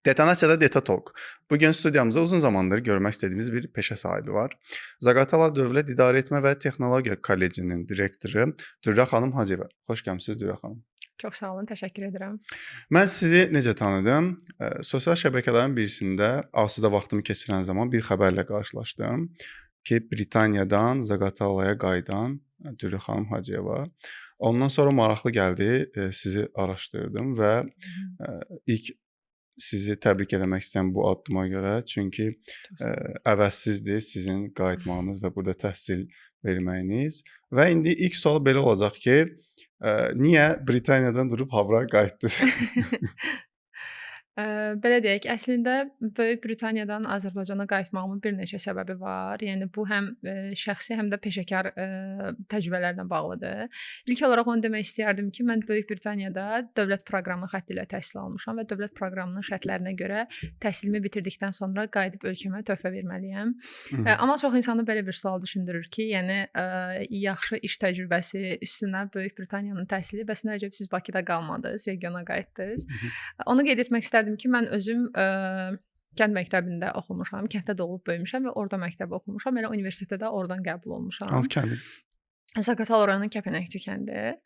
Detonasiyada Detatalk. Bugün studiyamızda uzun zamandır görmək istədiyimiz bir peşə sahibi var. Zaqatala Dövlət İdarəetmə və Texnologiya Kollecinin direktoru Dürrə xanım Hacıyeva. Xoş gəlmisiniz Dürrə xanım. Çox sağ olun, təşəkkür edirəm. Mən sizi necə tanıdım? Sosial şəbəkələrin birisində asudə vaxtımı keçirən zaman bir xəbərlə qarşılaşdım ki, Britaniyadan Zaqatalaya qayıdan Dürrə xanım Hacıyeva. Ondan sonra maraqlı gəldi, sizi araşdırdım və ilk sizi təbrik eləmək istəyirəm bu addıma görə. Çünki əvəzsizdir sizin qayıtmağınız və burada təhsil verməyiniz. Və indi ilk sual belə olacaq ki, niyə Britaniyadan durub habra qayıtdınız? Belə deyək, əslində Böyük Britaniyadan Azərbaycana qayıtmağımın bir neçə səbəbi var. Yəni bu həm şəxsi, həm də peşəkar təcrübələrlə bağlıdır. İlk olaraq onu demək istəyərdim ki, mən Böyük Britaniyada dövlət proqramı xətti ilə təhsil almışam və dövlət proqramının şərtlərinə görə təhsilimi bitirdikdən sonra qayıdıb ölkəmə töhfə verməliyəm. Amma çox insanı belə bir sual düşündürür ki, yəni yaxşı iş təcrübəsi üstünə Böyük Britaniyanın təhsili, bəs nə əcəb siz Bakıda qalmadınız, regiona qayıtdınız? Onu qeyd etmək istərdim ki, mən özüm kənd məktəbində oxumuşam, kənddə doğulub böyümüşəm və orada məktəb oxumuşam. Elə universitetə də oradan qəbul olmuşam. Hansı kənd? Zaqatala rayonunun Kəpənəkçi kəndi.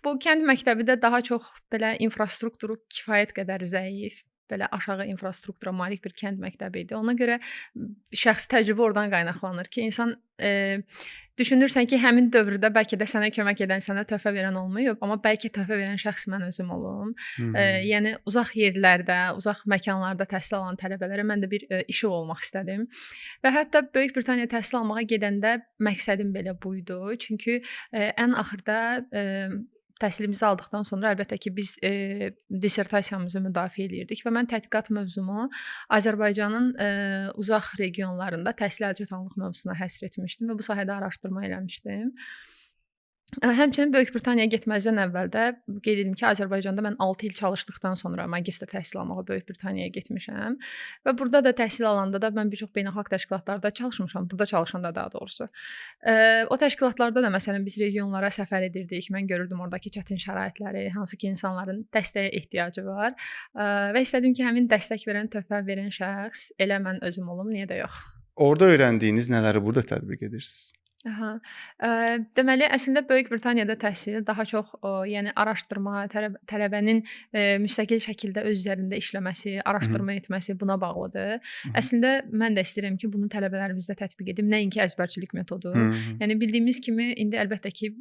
Bu kənd məktəbi də daha çox belə infrastrukturu kifayət qədər zəif, belə aşağı infrastruktura malik bir kənd məktəbi idi. Ona görə şəxsi təcrübə oradan qaynaqlanır ki, insan düşünürsən ki, həmin dövrdə bəlkə də sənə kömək edən, sənə töhfə verən olmayıb, amma bəlkə töhfə verən şəxs mən özüm olum. Yəni uzaq yerlərdə, uzaq məkanlarda təhsil alan tələbələrə mən də bir işıq olmaq istədim. Və hətta Böyük Britaniya təhsil almağa gedəndə məqsədim belə buydu. Çünki ən axırda təhsilimizi aldıqdan sonra əlbəttə ki, biz dissertasiyamızı müdafiə edirdik və mən tədqiqat mövzumu Azərbaycanın uzaq regionlarında təhsil əlçatanlıq mövzusuna həsr etmişdim və bu sahədə araşdırma eləmişdim. Həmçinin Böyük Britaniyaya getməzdən əvvəl də qeyd edim ki, Azərbaycanda mən 6 il çalışdıqdan sonra magistr təhsil almağa Böyük Britaniyaya getmişəm və burada da təhsil alanda da mən bir çox beynəlxalq təşkilatlarda çalışmışam, burada çalışanda daha doğrusu. O təşkilatlarda da məsələn biz regionlara səfər edirdik, mən görürdüm oradakı çətin şəraitləri, hansı ki insanların dəstəyə ehtiyacı var və istədim ki, həmin dəstək verən, töhfə verən şəxs elə mən özüm olum, niyə də yox. Orada öyrəndiyiniz nələri burada tətbiq edirsiniz? Deməli, əslində Böyük Britaniyada təhsil daha çox yəni araşdırma, tələbənin müstəqil şəkildə öz üzərində işləməsi, araşdırma etməsi buna bağlıdır. Əslində mən də istəyirəm ki, bunu tələbələrimizdə tətbiq edim, nəinki əzbərçilik metodu. Yəni bildiyimiz kimi indi əlbəttə ki,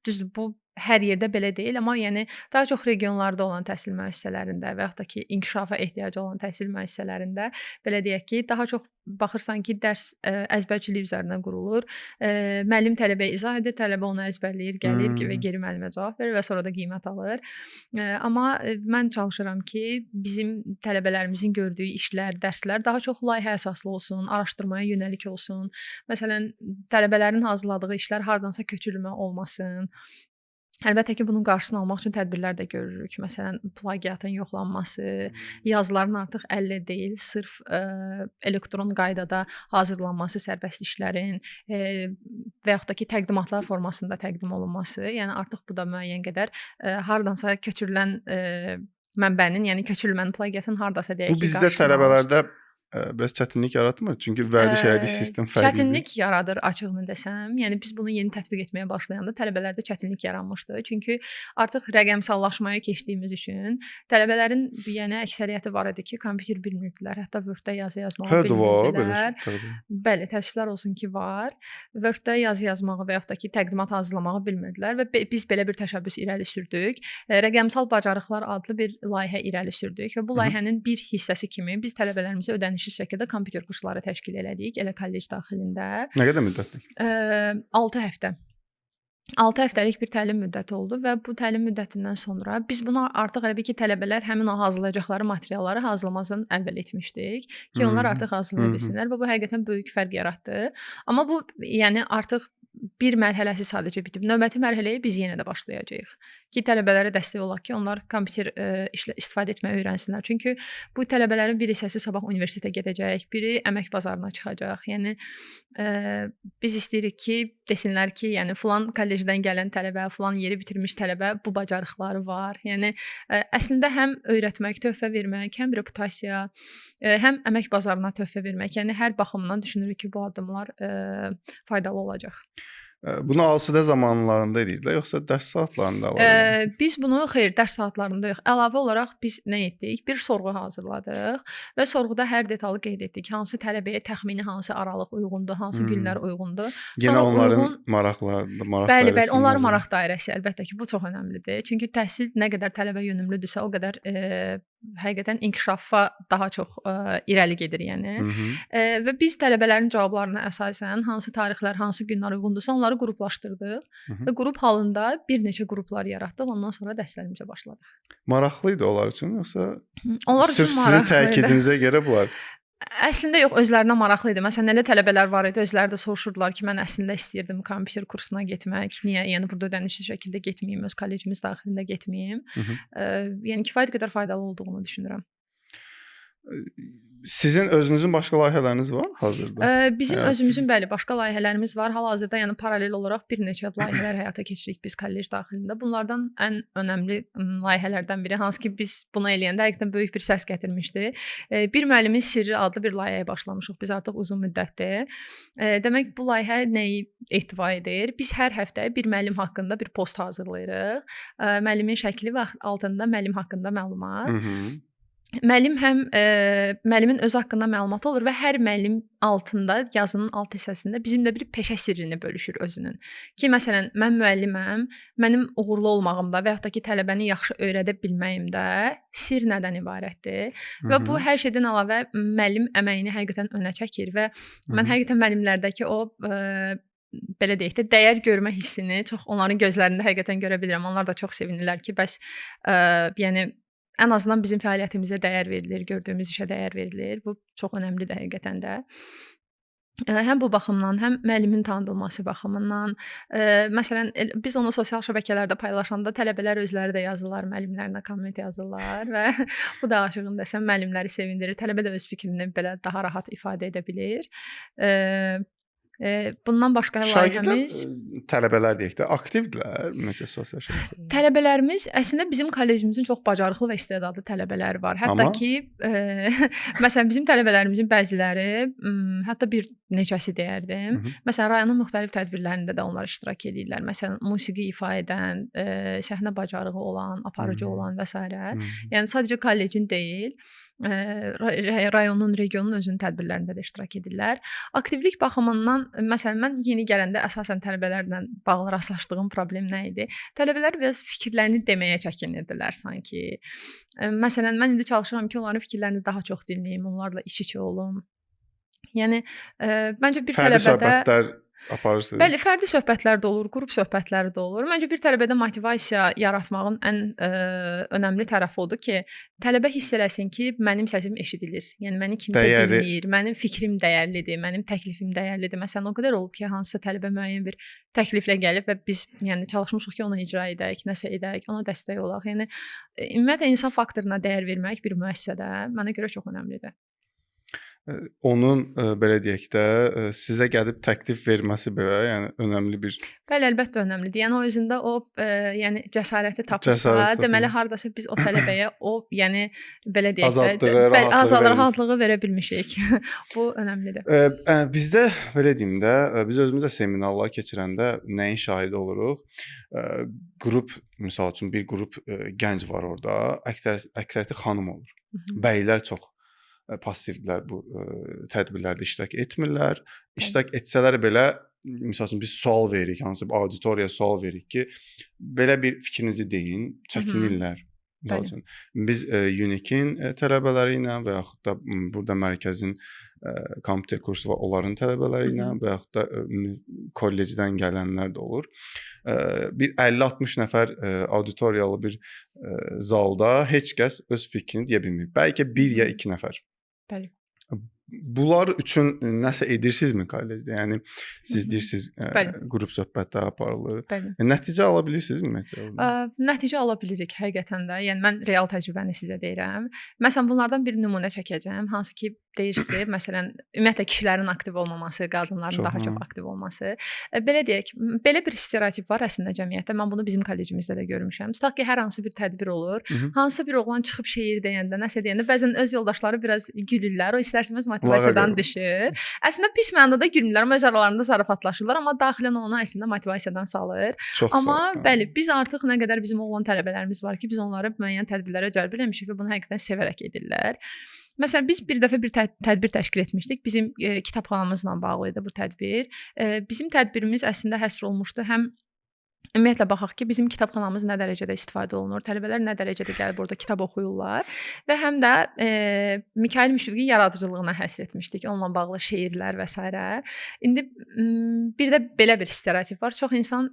düzdür, bu hər yerdə belə deyil, amma yəni daha çox regionlarda olan təhsil müəssisələrində və yaxud da ki, inkişafa ehtiyacı olan təhsil müəssisələrində belə deyək ki, daha çox baxırsan ki, dərs əzbərçilik üzərinə qurulur. Müəllim tələbəyə izah edir, tələbə onu əzbərləyir, gəlir və geri müəllimə cavab verir və sonra da qiymət alır. Amma mən çalışıram ki, bizim tələbələrimizin gördüyü işlər, dərslər daha çox layihə əsaslı olsun, araşdırmaya yönəlik olsun. Məsələn, tələbələrin hazırladığı işlər hardansa köçürülmə olmasın. Əlbəttə ki, bunun qarşısını almaq üçün tədbirlər də görürük. Məsələn, plagiatın yoxlanması, yazıların artıq əllə deyil, sırf elektron qaydada hazırlanması sərbəst işlərin və yaxud da ki, təqdimatlar formasında təqdim olunması. Yəni artıq bu da müəyyən qədər hardansa köçürülən mənbənin, yəni köçürülmənin, plagiatın hardasa deyək ki, bu bizdə tələbələrdə biraz çətinlik yaratmır? Çünki vədiş elədiyi sistem fərqlidir. Çətinlik yaradır, açığını desəm. Yəni biz bunu yeni tətbiq etməyə başlayanda tələbələrdə çətinlik yaranmışdı. Çünki artıq rəqəmsallaşmaya keçdiyimiz üçün tələbələrin yəni əksəriyyəti var idi ki, kompüter bilmirdilər, hətta Word-də yazı yazmağı bilmirdilər. Bəli, təəssüflər olsun ki, var. Word-də yazı yazmağı və yaxud da ki, təqdimat hazırlamağı bilmirdilər və biz belə bir təşəbbüs irəli sürdük. Rəqəmsal bacarıqlar adlı bir layihə irəli sürdük və bu layihənin bir hissəsi kimi biz tələbələrimizə ödənişsiz şəkildə kompüter kursları təşkil elədik, elə kollec daxilində. Nə qədər müddətlik? 6 həftə. 6 həftəlik bir təlim müddəti oldu və bu təlim müddətindən sonra biz bunu artıq elə ki, tələbələr həmin o hazırlayacaqları materialları hazırlamazdan əvvəl etmişdik ki, onlar artıq hazırlaya bilsinlər və bu həqiqətən böyük fərq yaratdı. Amma bu, yəni artıq bir mərhələsi sadəcə bitib. Növbəti mərhələyə biz yenə də başlayacağıq ki, tələbələrə dəstək olaq ki, onlar kompüter istifadə etməyi öyrənsinlər. Çünki bu tələbələrin bir hissəsi sabah universitetə gedəcək, biri əmək bazarına çıxacaq. Yəni biz istəyirik ki, desinlər ki, yəni filan kollecdən gələn tələbə, filan yeri bitirmiş tələbə bu bacarıqları var. Yəni əslində həm öyrətmək, töhfə vermək, həm reputasiya, həm əmək bazarına töhfə vermək. Yəni hər baxımdan düşünürük ki, bu addımlar faydalı olacaq. Bunu asudə zamanlarında edirdilər, yoxsa dərs saatlarında əlavə? Biz bunu xeyr, dərs saatlarında yox, əlavə olaraq biz nə etdik? Bir sorğu hazırladıq və sorğuda hər detalı qeyd etdik. Hansı tələbəyə təxmini hansı aralıq uyğundur, hansı günlər uyğundur. Yenə onların maraqları, Bəli, onların maraq dairəsi əlbəttə ki, bu çox əhəmilidir. Çünki təhsil nə qədər tələbə yönümlüdürsə, o qədər həqiqətən inkişafa daha çox irəli gedir, yəni. Və biz tələbələrin cavablarına əsasən hansı tarixlər, hansı günlər uyğundursa, onları qruplaşdırdıq və qrup halında bir neçə qruplar yaratdıq. Ondan sonra dərslərimizə başladıq. Maraqlı idi onlar üçün, yoxsa onlar üçün sırf sizin təkidinizə görə bunlar? Əslində yox, özlərinə maraqlı idi. Məsələn, elə tələbələr var idi, özləri də soruşurdular ki, mən əslində istəyirdim kompüter kursuna getmək. Niyə? Yəni burada ödənişli şəkildə getməyim, öz kollecimiz daxilində getməyim. Yəni kifayət qədər faydalı olduğunu düşünürəm. Sizin özünüzün başqa layihələriniz var hazırda? Bizim özümüzün bəli, başqa layihələrimiz var. Hal-hazırda yəni paralel olaraq bir neçə layihələr həyata keçiririk biz kollec daxilində. Bunlardan ən önəmli layihələrdən biri, hansı ki biz bunu eləyəndə həqiqətən böyük bir səs gətirmişdi. Bir müəllimin sirri adlı bir layihəyə başlamışıq biz artıq uzun müddətdir. Demək bu layihə nəyi ehtiva edir? Biz hər həftə bir müəllim haqqında bir post hazırlayırıq. Müəllimin şəkli və altında müəllim haqqında məlumat. Müəllim həm müəllimin özü haqqında məlumat olur və hər müəllim altında, yazının alt hissəsində bizimlə bir peşə sirrini bölüşür özünün. Ki məsələn, mən müəlliməm, mənim uğurlu olmağımda və yaxud da ki tələbəni yaxşı öyrədə bilməyimdə sir nədən ibarətdir? Və bu hər şeydən əlavə müəllim əməyini həqiqətən önə çəkir və mən həqiqətən müəllimlərdəki o belə deyək də dəyər görmə hissini çox onların gözlərində həqiqətən görə bilirəm. Onlar da çox sevinirlər ki, bəs yəni ən azından bizim fəaliyyətimizə dəyər verilir, gördüyümüz işə dəyər verilir. Bu çox önəmlidir həqiqətən də. Həm bu baxımdan, həm müəllimin tanınması baxımından. Məsələn, biz onu sosial şəbəkələrdə paylaşanda tələbələr özləri də yazırlar, müəllimlərinə komment yazırlar və bu da açığını desəm müəllimləri sevindirir. Tələbə də öz fikrini belə daha rahat ifadə edə bilir. Bundan başqa layihəmiz tələbələr deyək də aktivdirlər ümumiyyətlə sosial şəbəkədə. Tələbələrimiz əslində bizim kollecimizin çox bacarıqlı və istedadlı tələbələri var. Hətta ki məsələn bizim tələbələrimizin bəziləri, hətta bir neçəsi deyərdim. Məsələn rayonun müxtəlif tədbirlərində də onlar iştirak edirlər. Məsələn musiqi ifa edən, səhnə bacarığı olan, aparıcı olan və s. Yəni sadəcə kollecin deyil, rayonun, regionun özünün tədbirlərində də iştirak edirlər. Aktivlik baxımından, məsələn, mən yeni gələndə əsasən tələbələrlə bağlı rastlaşdığım problem nə idi? Tələbələr biraz fikirlərini deməyə çəkinirdilər sanki. Məsələn, mən indi çalışıram ki, onların fikirlərini daha çox dinləyim, onlarla iç-içə olum. Yəni, məncə bir fərdi tələbədə söhbətlər aparırsınız. Bəli, fərdi söhbətlər də olur, qrup söhbətləri də olur. Məncə bir tələbədə motivasiya yaratmağın ən önəmli tərəfi odur ki, tələbə hiss eləsin ki, mənim səsim eşidilir. Yəni məni kimsə dinləyir, mənim fikrim dəyərlidir, mənim təklifim dəyərlidir. Məsələn, o qədər olub ki, hansısa tələbə müəyyən bir təkliflə gəlib və biz yəni çalışmışıq ki, onu icra edək, nəsə edək, ona dəstək olaq. Yəni ümumiyyətlə insan faktoruna dəyər vermək bir müəssisədə mənə görə çox önəmlidir. Onun belə deyək də sizə gəlib təklif verməsi belə, yəni önəmli bir. Bəli, əlbəttə önəmlidir. Yəni o özündə o yəni cəsarəti tapırsa, deməli hardasa biz o tələbəyə o yəni belə deyək də azadlığı, rahatlığı verə bilmişik. Bu önəmlidir. Bizdə belə deyim də, biz özümüzə seminarlar keçirəndə nəyin şahidi oluruq? Qrup, məsəl üçün bir qrup gənc var orada, əksəriyyəti xanım olur. Bəylər çox passivdirlər bu tədbirlərdə iştirak etmirlər. İştirak etsələr belə, məsəl üçün biz sual veririk, hansı bir auditoriyaya sual veririk ki, belə bir fikrinizi deyin, çəkinirlər. Biz UNIK-in tələbələri ilə və yaxud da burada mərkəzin kompüter kursu var, onların tələbələri ilə və yaxud da kollecdən gələnlər də olur. Bir 50-60 nəfər auditoriyalı bir zalda heç kəs öz fikrini deyə bilmir. Bəlkə bir ya iki nəfər. Bəli. bunlar üçün nəsə edirsinizmi kollecdə? Yəni siz Mhm. deyirsiniz, Bəli. qrup söhbətlər aparılır. Bəli. Nəticə ala bilirsinizmi məncə? Nəticə ala bilirik həqiqətən də. Yəni mən real təcrübəni sizə deyirəm. Məsələn, bunlardan bir nümunə çəkəcəm. Hansı ki, deyirsiniz, məsələn, ümumiyyətlə kişilərin aktiv olmaması, qadınların daha çox aktiv olması. Belə deyək, belə bir stereotip var əslində cəmiyyətdə. Mən bunu bizim kollecimizdə də görmüşəm. Tutaq ki, hər hansı bir tədbir olur. Hansısa bir oğlan çıxıb şeir deyəndə, nəsə deyəndə bəzən öz yoldaşları biraz gülürlər. O istərsiniz motivasiyadan düşür. Əslində pis mənada gülmürlər, amma öz aralarında zarafatlaşırlar, amma daxilən onu əslində motivasiyadan salır. Çox Amma sağ bəli, biz artıq nə qədər bizim oğlan tələbələrimiz var ki, biz onları müəyyən tədbirlərə cəlb eləmişik və bunu həqiqətən sevərək edirlər. Məsələn, biz bir dəfə bir tədbir təşkil etmişdik. Bizim kitabxanamızla bağlı idi bu tədbir. Bizim tədbirimiz əslində həsr olmuşdu həm ümumiyyətlə baxaq ki, bizim kitabxanamız nə dərəcədə istifadə olunur, tələbələr nə dərəcədə gəlib orada kitab oxuyurlar və həm də Mikayıl Müşfiqin yaradıcılığına həsr etmişdik, onunla bağlı şeirlər və s. İndi bir də belə bir stereotip var. Çox insan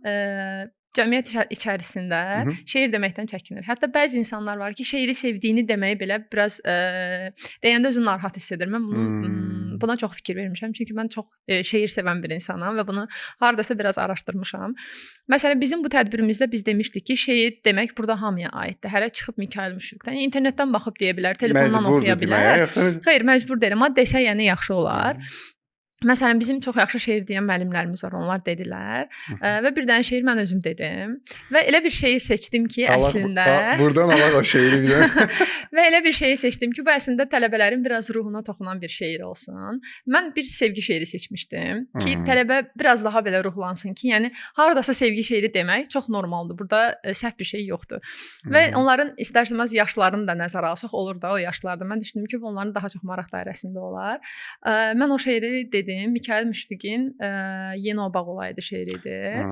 cəmiyyət içərisində şeir deməkdən çəkinir. Hətta bəzi insanlar var ki, şeiri sevdiyini deməyi belə biraz deyəndə özünü narahat hiss edir. Mən buna çox fikir vermişəm. Çünki mən çox şeir sevən bir insanam və bunu hardasa biraz araşdırmışam. Məsələn, bizim bu tədbirimizdə biz demişdik ki, şeir demək burada hamıya aiddir. Hələ çıxıb Mikayıl Müşfiqdən, internetdən baxıb deyə bilər, telefondan oxuya bilər. Xeyr, məcbur deyil, amma desə yəni yaxşı olar. Məsələn, bizim çox yaxşı şeir deyən müəllimlərimiz var, onlar dedilər və bir dənə şeir mən özüm dedim və elə bir şeir seçdim ki, əslində buradan alaq o şeiri bir də. və elə bir şeir seçdim ki, bu əslində tələbələrin biraz ruhuna toxunan bir şeir olsun. Mən bir sevgi şeiri seçmişdim ki, tələbə biraz daha belə ruhlansın ki, yəni hardasa sevgi şeiri demək çox normaldır. Burada səhv bir şey yoxdur. Və onların istərsəməz yaşlarını da nəzərə alsaq olur da o yaşlarda. Mən düşündüm ki, onların daha çox maraq dairəsində olar. Mən o şeiri dedim. Mikayıl Müşfiqin Yeni o bağ olaydı şeiridir.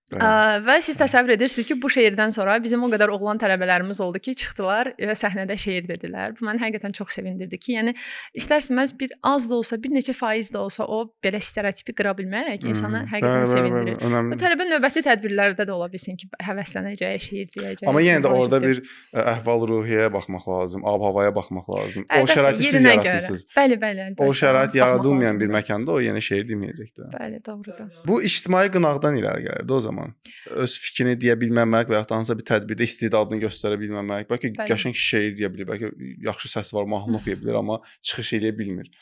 Və siz təsəvvür edirsiniz ki, bu şeirdən sonra bizim o qədər oğlan tələbələrimiz oldu ki, çıxdılar və səhnədə şeir dedilər. Bu məni həqiqətən çox sevindirdi ki, yəni istərsəməz bir az da olsa, bir neçə faiz də olsa o belə stereotipi qıra bilmək insanı həqiqətən sevindirir. Bu tələbə növbəti tədbirlərdə də ola bilsin ki, həvəslənəcək, şeir deyəcək. Amma yenə də orada bir əhval-ruhiyyəyə baxmaq lazım, ab-havaya baxmaq lazım. O şəraiti siz yaratmısınız. Bəli. O şərait yaradılmayan bir məkanda o yenə şeir deməyəcək də. Bəli, doğrudur. Bu ictimai qınaqdan irəli gəlirdi o zaman. Öz fikrini deyə bilməmək və ya da hansısa bir tədbirdə istedadını göstərə bilməmək, bəlkə qəşəng şeir deyə bilir, bəlkə yaxşı səsi var, mahnı oxuya bilir, amma çıxış edə bilmir.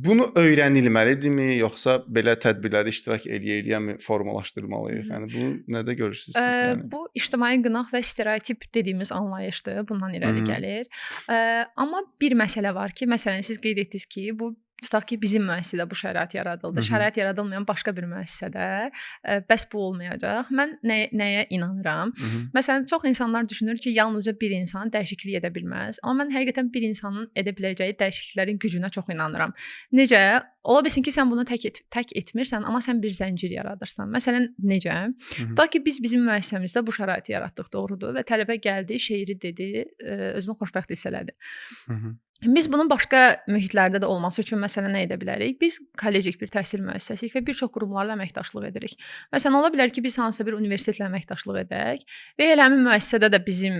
Bunu öyrənilməlidirmi, yoxsa belə tədbirlərdə iştirak eləyə-eləyəmi formalaşdırmalıyıq? Yəni bunu nədə görürsüz siz? Yəni? Bu ictimai qınaq və stereotip dediyimiz anlayışdır, bundan irəli gəlir. Amma bir məsələ var ki, məsələn siz qeyd etdiniz ki, bu tutaq ki, bizim müəssisədə bu şərait yaradıldı. Şərait yaradılmayan başqa bir müəssisədə bəs bu olmayacaq. Mən nəyə inanıram? Məsələn, çox insanlar düşünür ki, yalnızca bir insan dəyişiklik edə bilməz. Amma mən həqiqətən bir insanın edə biləcəyi dəyişikliklərin gücünə çox inanıram. Necə? Ola bilsin ki, sən bunu tək etmirsən, amma sən bir zəncir yaradırsan. Məsələn, necə? Tutaq ki, biz bizim müəssisəmizdə bu şəraiti yaratdıq, doğrudur və tələbə gəldi, şeiri dedi, özünü xoşbəxt hiss elədi. Biz bunun başqa mühitlərdə də olması üçün məsələn nə edə bilərik? Biz kollecik bir təhsil müəssisəsiyik və bir çox qurumlarla əməkdaşlıq edirik. Məsələn, ola bilər ki, biz hansısa bir universitetlə əməkdaşlıq edək və həmin müəssisədə də bizim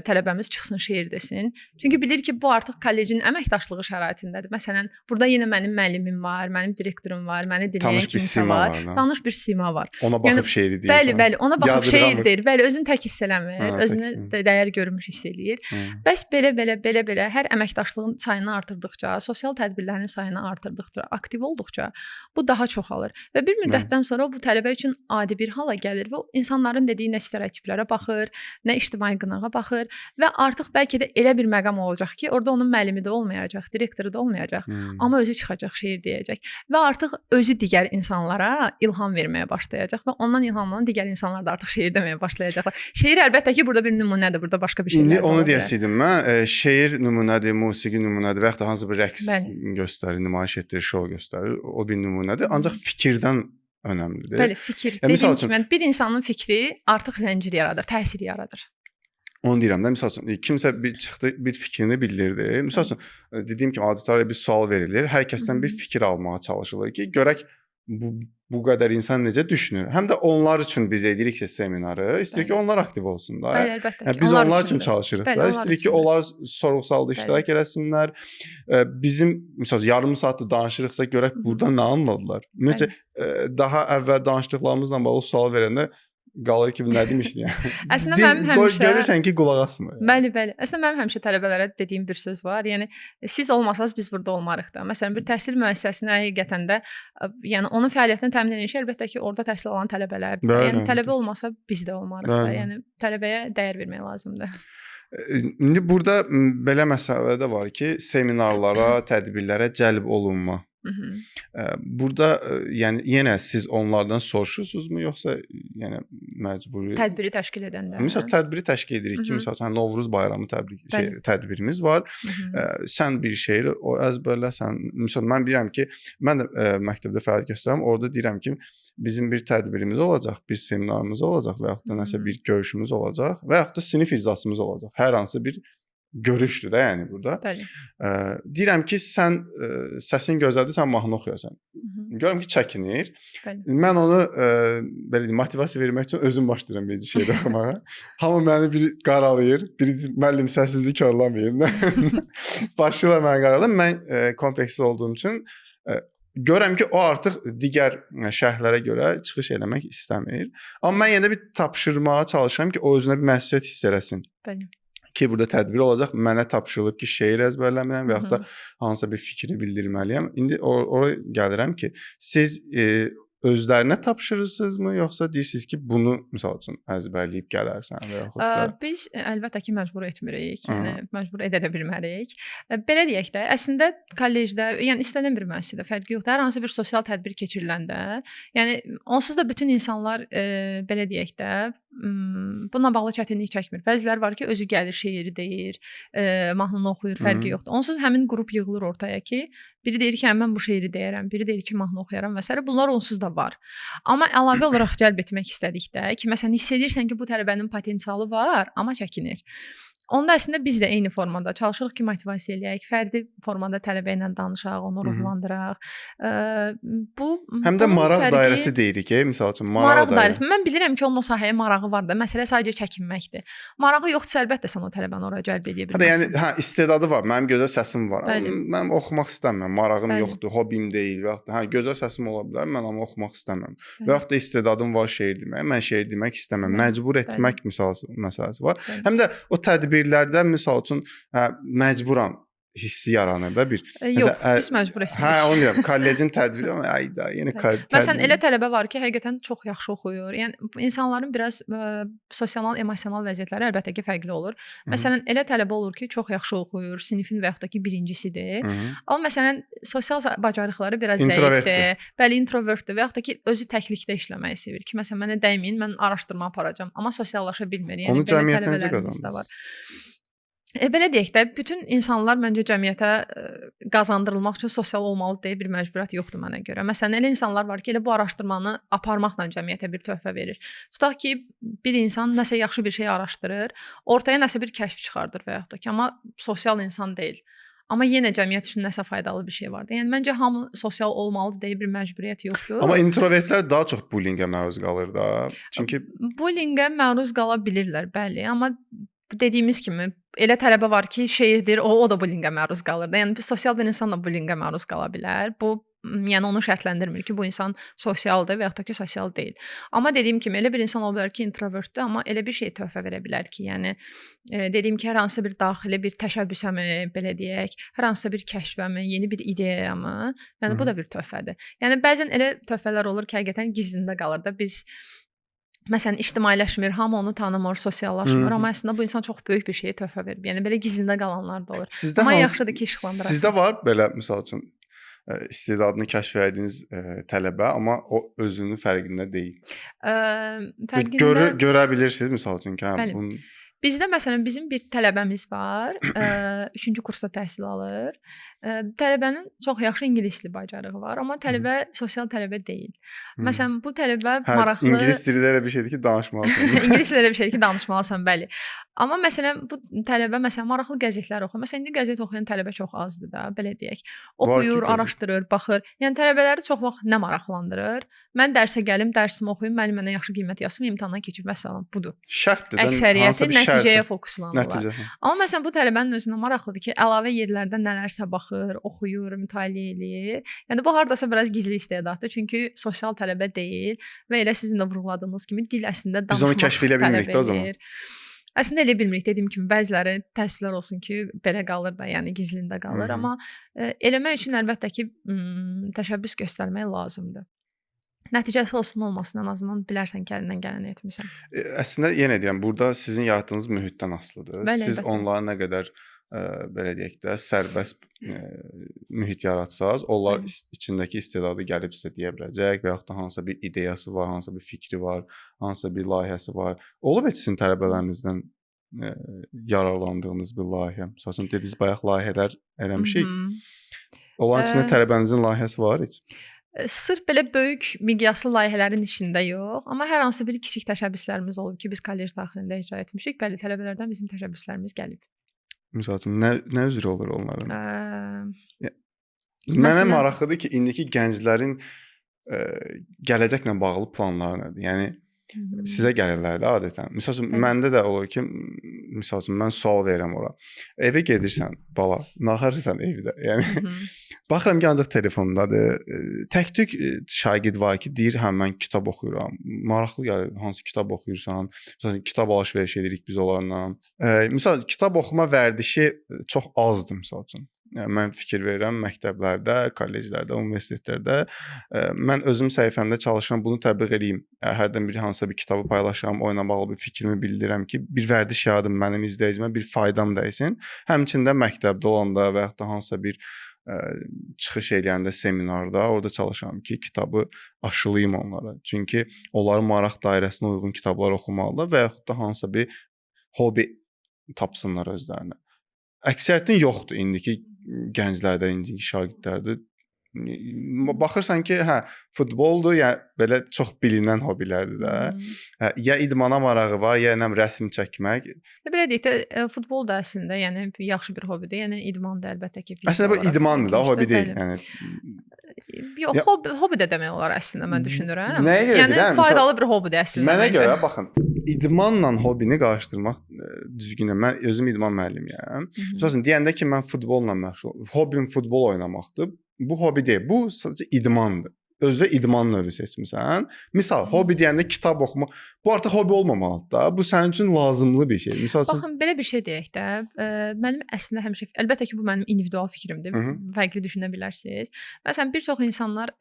tələbəmiz çıxsın şeir desin. Çünki bilir ki, bu artıq kollecin əməkdaşlığı şəraitindədir. Məsələn, burada yenə mənim müəllimim var, mənim direktorum var, məni dinləyən kimsə var, tanış bir sima var. Ona baxıb şeiri deyir. Bəli, ona baxıb şeir deyir. Bəli, özünü tək hiss eləmir, özünü dəyər görmüş hiss eləyir. Bəs belə hər əməkdaşlığın sayını artırdıqca, sosial tədbirlərin sayını artırdıqca, aktiv olduqca bu daha çoxalır və bir müddətdən sonra bu tələbə üçün adi bir hala gəlir və insanların dediyi nə stereotiplərə baxır, nə ictimai qınağa baxır və artıq bəlkə də elə bir məqam olacaq ki, orada onun müəllimi də olmayacaq, direktoru da olmayacaq, amma özü çıxacaq, şeir deyəcək və artıq özü digər insanlara ilham verməyə başlayacaq və ondan ilhamlanan digər insanlar da artıq şeir deməyə başlayacaqlar. Şeir əlbəttə ki, burada bir nümunədir, burada başqa bir şeylər də var. İndi onu deyəsidim mən, şeir nümunədir, musiqi nümunədir və ya da hansı bir rəqs göstərir, nümayiş etdirir, şou göstərir, o bir nümunədir. Ancaq fikirdən önəmlidir. Bəli, fikir. Dediyim kimi, bir insanın fikri artıq zəncir yaradır, təsir yaradır. Onu deyirəm də, məsəl üçün, kimsə çıxdı, bir fikrini bildirdi. Məsəl üçün, dediyim kimi, auditoriyaya bir sual verilir, hər kəsdən bir fikir almağa çalışılır ki, görək bu qədər insan necə düşünür? Həm də onlar üçün biz ediriksə seminarı, istəyirik ki, Bəli. onlar aktiv olsunlar. Bəli, əlbəttə Yəni ki, biz onlar onlar üçün üçündür. çalışırıqsa, Bəli, onlar istəyirik ki, üçündür. onlar sorğu-sualda iştirak eləsinlər. Bizim məsələn yarım saatdır danışırıqsa görək burada nə anladılar. Ümumiyyətlə daha əvvəl danışdıqlarımızla bağlı sual verəndə qalır ki, nə demişdin yəni. Əslində mənim həmişə görürsən ki, qulaq asmır. Yəni. Bəli, bəli. Əslində mənim həmişə tələbələrə dediyim bir söz var. Yəni siz olmasanız biz burada olmarıq da. Məsələn, bir təhsil müəssisəsinə həqiqətən də yəni onun fəaliyyətini təmin edən şey əlbəttə ki, orada təhsil alan tələbələrdir. Bəli, Yəni tələbə əlbəttə. olmasa biz də olmarıq da. Bəli. Yəni tələbəyə dəyər vermək lazımdır. İndi burada belə məsələ də var ki, seminarlara, tədbirlərə cəlb olunma. Burada yəni yenə siz onlardan soruşursunuzmu yoxsa yəni məcburi Tədbiri təşkil edəndə. Məsələn, tədbiri təşkil edirik ki, məsələn, Novruz bayramı tədbirimiz var. Sən bir şeiri o əzbərləsən. Məsələn, mən bilirəm ki, mən də məktəbdə fəaliyyət göstərirəm. Orada deyirəm ki, bizim bir tədbirimiz olacaq, bir seminarımız olacaq və yaxud da nəsə bir görüşümüz olacaq və yaxud da sinif iclasımız olacaq. Hər hansı bir görüşdür də yəni burada. Bəli. Deyirəm ki, sən səsin gözəldir, sən mahnı oxuyursan. Görürəm ki, çəkinir. Bəli. Mən onu belə deyim, motivasiya vermək üçün özüm başlayıram bir şeir oxumağa. Hamı məni biri qaralayır. Biri müəllim səsinizi korlamayın. Başlayırlar məni qaralayır. Mən kompleksiz olduğum üçün görürəm ki, o artıq digər şərhlərə görə çıxış eləmək istəmir. Amma mən yenə də bir tapşırmağa çalışıram ki, o özünə bir məsuliyyət hiss eləsin. Bəli. Ki burada tədbir olacaq, mənə tapşırılıb ki, şeir əzbərləməliyəm və yaxud da hansısa bir fikri bildirməliyəm. İndi ora gəlirəm ki, siz özlərinə tapşırırsınızmı, yoxsa deyirsiniz ki, bunu misal üçün əzbərləyib gələrsən və yaxud da Biz əlbəttə ki, məcbur etmirik. Yəni məcbur edə də bilmərik. Belə deyək də, əslində kollecdə, yəni istənilən bir müəssisədə fərqi yoxdur. Hər hansı bir sosial tədbir keçiriləndə, yəni onsuz da bütün insanlar belə deyək də, bununla bağlı çətinlik çəkmir. Bəziləri var ki, özü gəlir, şeiri deyir, mahnını oxuyur, fərqi yoxdur. Onsuz həmin qrup yığılır ortaya ki, biri deyir ki, mən bu şeiri deyərəm, biri deyir ki, mahnı oxuyaram və s. Bunlar onsuz da var. Amma əlavə olaraq cəlb etmək istədikdə ki, məsələn, hiss edirsən ki, bu tələbənin potensialı var, amma çəkinir. Onda əslində biz də eyni formada çalışırıq ki, motivasiya eləyək, fərdi formada tələbə ilə danışaq, onu ruhlandıraq. Bu həm də maraq dairəsi deyirik, məsəl üçün maraq dairəsi. Mən bilirəm ki, onun o sahəyə marağı var da. Məsələ sadəcə çəkinməkdir. Marağı yoxdursa əlbəttə sən o tələbəni ora cəlb edə bilməzsən. Yəni istedadı var, mənim gözəl səsim var. Mən oxumaq istəmirəm, marağım yoxdur, hobim deyil və yaxud da gözəl səsim ola bilər, mən amma oxumaq istəmirəm. Və yaxud da istedadım var şeir deməyə, mən şeir demək istəmirəm. Məcbur etmək məsələsi var. Həm də o tədbirlərdə misal üçün məcburam hissi yaranır da bir. Yox, biz məcbur etmirik. Hə, onu deyirəm. Kollecin tədbiri amma ayda, yenə tədbir. Məsələn, elə tələbə var ki, həqiqətən çox yaxşı oxuyur. Yəni insanların biraz sosial, emosional vəziyyətləri əlbəttə ki, fərqli olur. Məsələn, elə tələbə olur ki, çox yaxşı oxuyur, sinifin və yaxud da ki, birincisidir. Amma məsələn, sosial bacarıqları biraz zəifdir. Bəli, introvertdir və yaxud da ki, özü təklikdə işləməyi sevir ki, məsələn, mənə dəyməyin, mən araşdırma aparacağam, amma sosiallaşa bilmir. Yəni onu cəmiyyətə necə qazandırır? Belə deyək də, bütün insanlar məncə cəmiyyətə qazandırılmaq üçün sosial olmalı deyə bir məcburiyyət yoxdur mənə görə. Məsələn, elə insanlar var ki, elə bu araşdırmanı aparmaqla cəmiyyətə bir töhfə verir. Tutaq ki, bir insan nəsə yaxşı bir şey araşdırır, ortaya nəsə bir kəşf çıxardır və yaxud da ki, amma sosial insan deyil. Amma yenə cəmiyyət üçün nəsə faydalı bir şey vardır. Yəni məncə hamı sosial olmalıdır deyə bir məcburiyyət yoxdur. Amma introvertlər daha çox bullyingə məruz qalır da. Çünki bullyingə məruz qala bilirlər, bəli, amma dediyimiz kimi elə tələbə var ki, şeirdir, o da bullyingə məruz qalır da. Yəni sosial bir insan da bullyingə məruz qala bilər. Bu yəni onu şərtləndirmir ki, bu insan sosialdır və yaxud da ki, sosial deyil. Amma dediyim kimi elə bir insan ola bilər ki, introvertdir, amma elə bir şey töhfə verə bilər ki, yəni dediyim ki, hər hansı bir daxili bir təşəbbüsəmi, belə deyək, hər hansı bir kəşfəmi, yeni bir ideyamı, yəni bu da bir töhfədir. Yəni bəzən elə töhfələr olur ki, həqiqətən gizlində qalır da. Biz məsələn, ictimailəşmir, hamı onu tanımır, sosiallaşmır, amma əslində bu insan çox böyük bir şeyə töhfə verib. Yəni belə gizlində qalanlar da olur. Amma yaxşıdır ki, işıqlandırasın. Sizdə var belə misal üçün istedadını kəşf etdiyiniz tələbə, amma o özünün fərqində deyil. Fərqində Görə bilirsiniz misal üçün ki, bəli. Bizdə məsələn bizim bir tələbəmiz var. 3-cü kursda təhsil alır. Tələbənin çox yaxşı ingilis dili bacarığı var, amma tələbə sosial tələbə deyil. Məsələn, bu tələbə Hə, maraqlı ingilis dili də elə bir şeydir ki, danışmalısan. İngilis dili elə bir şeydir ki, danışmalısan, bəli. Amma məsələn bu tələbə məsələn maraqlı qəzetlər oxuyur. Məsələn indi qəzet oxuyan tələbə çox azdır da, belə deyək. Oxuyur, qəzet. araşdırır, baxır. Yəni tələbələri çox vaxt nə maraqlandırır? Mən dərsə gəlim, dərsimi oxuyum, müəllim mənə yaxşı qiymət yazsın, imtahandan keçib vəssalam. Budur. Şərtdir. Əksəriyyəti nəticəyə fokuslanırlar. Nəticə. Amma məsələn bu tələbənin özünə maraqlıdır ki, əlavə yerlərdə nələrsə baxır, oxuyur, mütaliə eləyir. Yəni bu hardasa biraz gizli istedaddır. Çünki sosial tələbə deyil və elə sizin də vurğuladığınız kimi dil əslində danışmaq. Biz onu kəşf edə bilmirik də o zaman. Əslində elə bilmirik. Dediyim kimi bəziləri təəssüflər olsun ki, belə qalır da, yəni gizlində qalır. Amma eləmək üçün əlbəttə ki, təşəbbüs göstərmək lazımdır. Nəticəsi olsun olmasın, ən azından bilərsən ki, əlindən gələni etmisən. Əslində yenə deyirəm, burada sizin yaratdığınız mühitdən asılıdır. Bəli, siz əlbəttə. onlara nə qədər belə deyək də sərbəst mühit yaratsanız, onlar içindəki istedadı gəlib sizə deyə biləcək və yaxud da hansısa bir ideyası var, hansısa bir fikri var, hansısa bir layihəsi var. Olub heç sizin tələbələrinizdən yararlandığınız bir layihə? Məsələn, dediniz bayaq layihələr eləmişik. Onların içində tələbənizin layihəsi var heç? Sırf belə böyük miqyaslı layihələrin içində yox, amma hər hansı bir kiçik təşəbbüslərimiz olub ki, biz kollec daxilində icra etmişik. Bəli, tələbələrdən bizim təşəbbüslərimiz gəlib. Məsəl üçün nə üzrə olur onların? Mənə Məsələn, maraqlıdır ki, indiki gənclərin gələcəklə bağlı planları nədir? Yəni sizə gəlirlər də adətən. Məsəl üçün məndə də olur ki, məsəl üçün mən sual verirəm ora. Evə gedirsən, bala, naharırsan evdə. Yəni baxıram ki, ancaq telefondadır. Tək-tük şagird var ki, deyir, hə mən kitab oxuyuram. Maraqlı gəlir, hansı kitab oxuyursan? Məsələn, kitab alış-veriş edirik biz onlarla. Məsəl kitab oxuma vərdişi çox azdır məsəl üçün. Yəni mən fikir verirəm məktəblərdə, kolleclərdə, universitetlərdə mən özüm səhifəmdə çalışıram, bunu təbliğ edeyim. Hərdən bir hansısa bir kitabı paylaşıram, oyuna bağlı bir fikrimi bildirirəm ki, bir vərdiş yaradım mənim izləyicimə, bir faydam dəysin. Həmçində məktəbdə olanda və yaxud da hansısa bir çıxış eləyəndə seminarda orada çalışıram ki, kitabı aşılayım onlara. Çünki onların maraq dairəsinə uyğun kitablar oxumalılar və yaxud da hansısa bir hobi tapsınlar özlərinə. Əksəriyyətin yoxdur indiki gənclərdə, indiki şagirdlərdə. Baxırsan ki, hə, futboldur, ya belə çox bilinən hobilərdir də. Ya idmana marağı var, ya rəsm çəkmək. Belə deyək də, futbol da əslində, yəni yaxşı bir hobidir. Yəni idman da əlbəttə ki. Əslində bu idmandır da, hobi deyil. Yəni yox, hobi də demək olar əslində mən düşünürəm. Nəyə görə yəni faydalı bir hobidir əslində. Mənə görə baxın, idmanla hobini qarışdırmaq düzgün. Mən özüm idman müəllimiyəm. Məsələn, deyəndə ki, mən futbolla məşğulam. Hobim futbol oynamaqdır. Bu hobi deyil, bu sadəcə idmandır. Özdə idman növü seçmisən. Misal, hobi deyəndə kitab oxumaq, bu artıq hobi olmamalıdır da. Bu sənin üçün lazımlı bir şey. Misal üçün baxın, belə bir şey deyək də, mənim əslində həmişə əlbəttə ki, bu mənim individual fikrimdir. Fərqli düşünə bilərsiniz. Məsələn, bir çox insanlar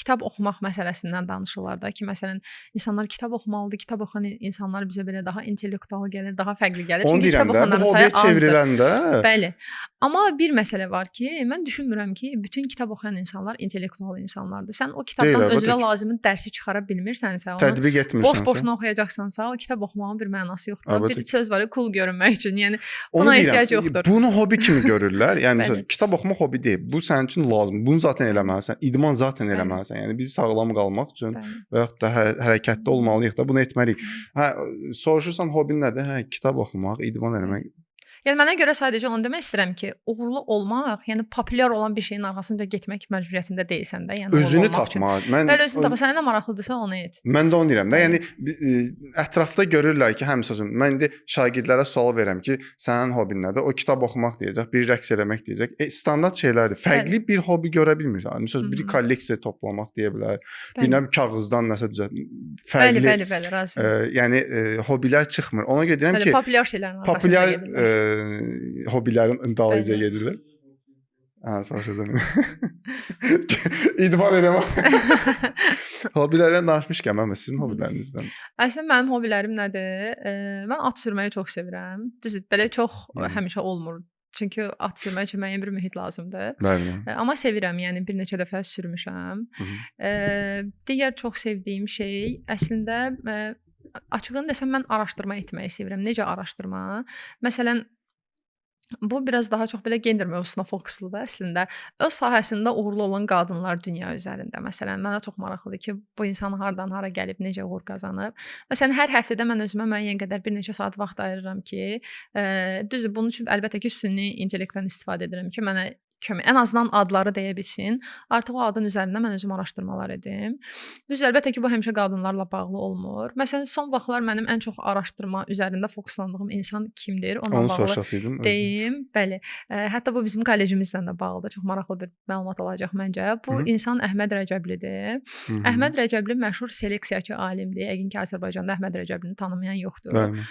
kitab oxumaq məsələsindən danışırlar da ki, məsələn, insanlar kitab oxumalıdır. Kitab oxuyan insanlar bizə belə daha intellektual gəlir, daha fərqli gəlir. Çünki kitab oxuyanların sayı azdır. Çevriləndə. Bəli. Amma bir məsələ var ki, mən düşünmürəm ki, bütün kitab oxuyan insanlar intellektual insanlardır. Sən o kitabdan özünə lazımi dərsi çıxara bilmirsənsə, onu tətbiq etmirsənsə, boş-boşuna oxuyacaqsansa, o kitab oxumağın bir mənası yoxdur. Bir söz var, cool görünmək üçün. Yəni buna ehtiyac yoxdur. Bunu hobi kimi görürlər. Yəni məsələn, kitab oxumaq hobi deyil. Bu sənin üçün lazımdır. Bunu zaten eləməlisən. İdman zaten eləməlisən. Yəni biz sağlam qalmaq üçün və yaxud da hərəkətdə olmalıyıq da, bunu etməliyik. Hə, soruşursan hobin nədir? Hə, kitab oxumaq, idman eləmək. Yəni mənə görə sadəcə onu demək istəyirəm ki, uğurlu olmaq, yəni populyar olan bir şeyin arxasınca getmək məcburiyyətində deyilsən də, yəni özünü tapmaq. Bəli, özünü tapmaq. Sənə nə maraqlıdırsa onu et. Mən də onu deyirəm də. Yəni ətrafda görürlər ki, həm məsələn, mən indi şagirdlərə sual verirəm ki, sənin hobin nədir? O kitab oxumaq deyəcək, biri rəqs eləmək deyəcək. Standart şeylərdir. Fərqli bir hobi görə bilmirsən. Məsələn, biri kolleksiya toplamaq deyə bilər. Birinə kağızdan nəsə düzəltmək. Fərqli. Bəli, razıyam. Yəni hobilər çıxmır. Ona görə deyirəm ki, populyar şeylərin arxasınca gedirlər. Hobilərin dalınca gedirlər. Hə, soruşacağam. İdman eləmək. Hobilərdən danışmışkən, mən sizin hobilərinizdən. Əslində mənim hobilərim nədir? Mən at sürməyi çox sevirəm. Düzdür, belə çox həmişə olmur. Çünki at sürmək üçün müəyyən bir mühit lazımdır. Bəli. Amma sevirəm, yəni bir neçə dəfə sürmüşəm. Digər çox sevdiyim şey əslində açıqını desəm mən araşdırma etməyi sevirəm. Necə araşdırma? Məsələn, bu biraz daha çox belə gender mövzusuna fokusludur əslində. Öz sahəsində uğurlu olan qadınlar dünya üzərində. Məsələn, mənə çox maraqlıdır ki, bu insan hardan hara gəlib, necə uğur qazanıb. Məsələn, hər həftədə mən özümə müəyyən qədər bir neçə saat vaxt ayırıram ki, düzdür, bunun üçün əlbəttə ki, süni intellektdən istifadə edirəm ki, mənə ən azından adları deyə bilsin. Artıq o adın üzərində mən özüm araşdırmalar edim. Düzdür, əlbəttə ki, bu həmişə qadınlarla bağlı olmur. Məsələn, son vaxtlar mənim ən çox araşdırma üzərində fokuslandığım insan kimdir? Onunla Onu bağlı soruşasıydım özüm. deyim. Bəli. Hətta bu bizim kollecimizlə də bağlıdır. Çox maraqlı bir məlumat olacaq məncə. Bu Hı -hı. insan Əhməd Rəcəblidir. Hı -hı. Əhməd Rəcəbli məşhur seleksiyaçı alimdir. Yəqin ki, Azərbaycanda Əhməd Rəcəblini tanımayan yoxdur. Bəli.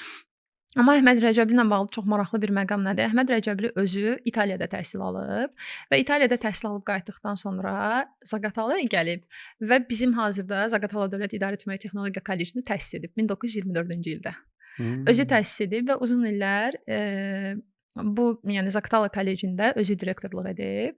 Amma Əhməd Rəcəbli ilə bağlı çox maraqlı bir məqam nədir? Əhməd Rəcəbli özü İtaliyada təhsil alıb və İtaliyada təhsil alıb qayıtdıqdan sonra Zaqatalaya gəlib və bizim hazırda Zaqatala Dövlət İdarəetmə Texnologiya Kollecini təsis edib 1924-cü ildə. Özü təsis edib və uzun illər bu, yəni Zaqatala Kollecində özü direktorluq edib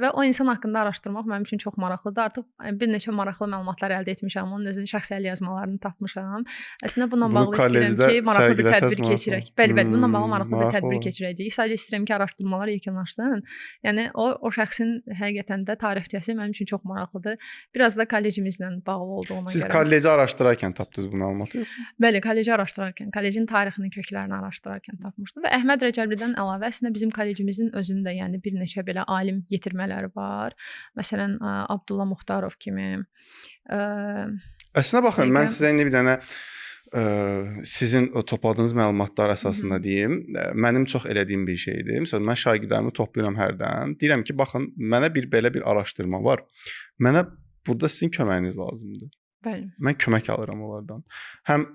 və o insan haqqında araşdırmaq mənim üçün çox maraqlıdır. Artıq bir neçə maraqlı məlumatlar əldə etmişəm. Onun özünün şəxsi yazmalarını tapmışam. Əslində bununla bağlı istəyirəm ki, maraqlı bir tədbir keçirək. Bəli, bununla bağlı maraqlı bir tədbir keçirəcəyik. Sadəcə istəyirəm ki, araşdırmalar yekunlaşsın. Yəni o şəxsin həqiqətən də tarixçəsi mənim üçün çox maraqlıdır. Biraz da kollecimizlə bağlı olduğuna görə. Siz kolleci araşdırarkən tapdınız bu məlumatı yoxsa? Bəli, kolleci araşdırarkən, kollecin tarixinin köklərini araşdırarkən tapmışdım və Əhməd Rəcəblidən əlavə əslində bizim kollecimizin özündə yəni bir neçə belə alim yetirmələri var. Məsələn, Abdullah Muxtarov kimi. Əslində baxın, mən sizə indi bir dənə sizin o topladığınız məlumatlar əsasında deyim, mənim çox elədiyim bir şeydir. Məsələn, mən şagirdlərimi toplayıram hərdən. Deyirəm ki, baxın, mənə belə bir araşdırma var. Mənə burada sizin köməyiniz lazımdır. Bəli. Mən kömək alıram onlardan. Həm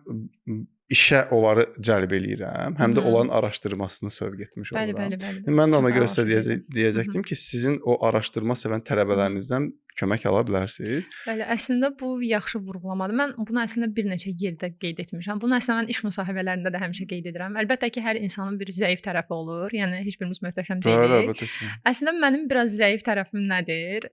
işə onları cəlb eləyirəm, həm də onların araşdırmasını sövq etmiş oluram. Bəli. Mən də ona görə sizə deyəcəkdim ki, sizin o araşdırma sevən tələbələrinizdən kömək ala bilərsiniz. Bəli, əslində bu yaxşı vurğulamadır. Mən bunu əslində bir neçə yerdə qeyd etmişəm. Bunu əslində mən iş müsahibələrində də həmişə qeyd edirəm. Əlbəttə ki, hər insanın bir zəif tərəfi olur. Yəni heç birimiz möhtəşəm deyilik. Əlbəttə ki. Əslində mənim biraz zəif tərəfim nədir?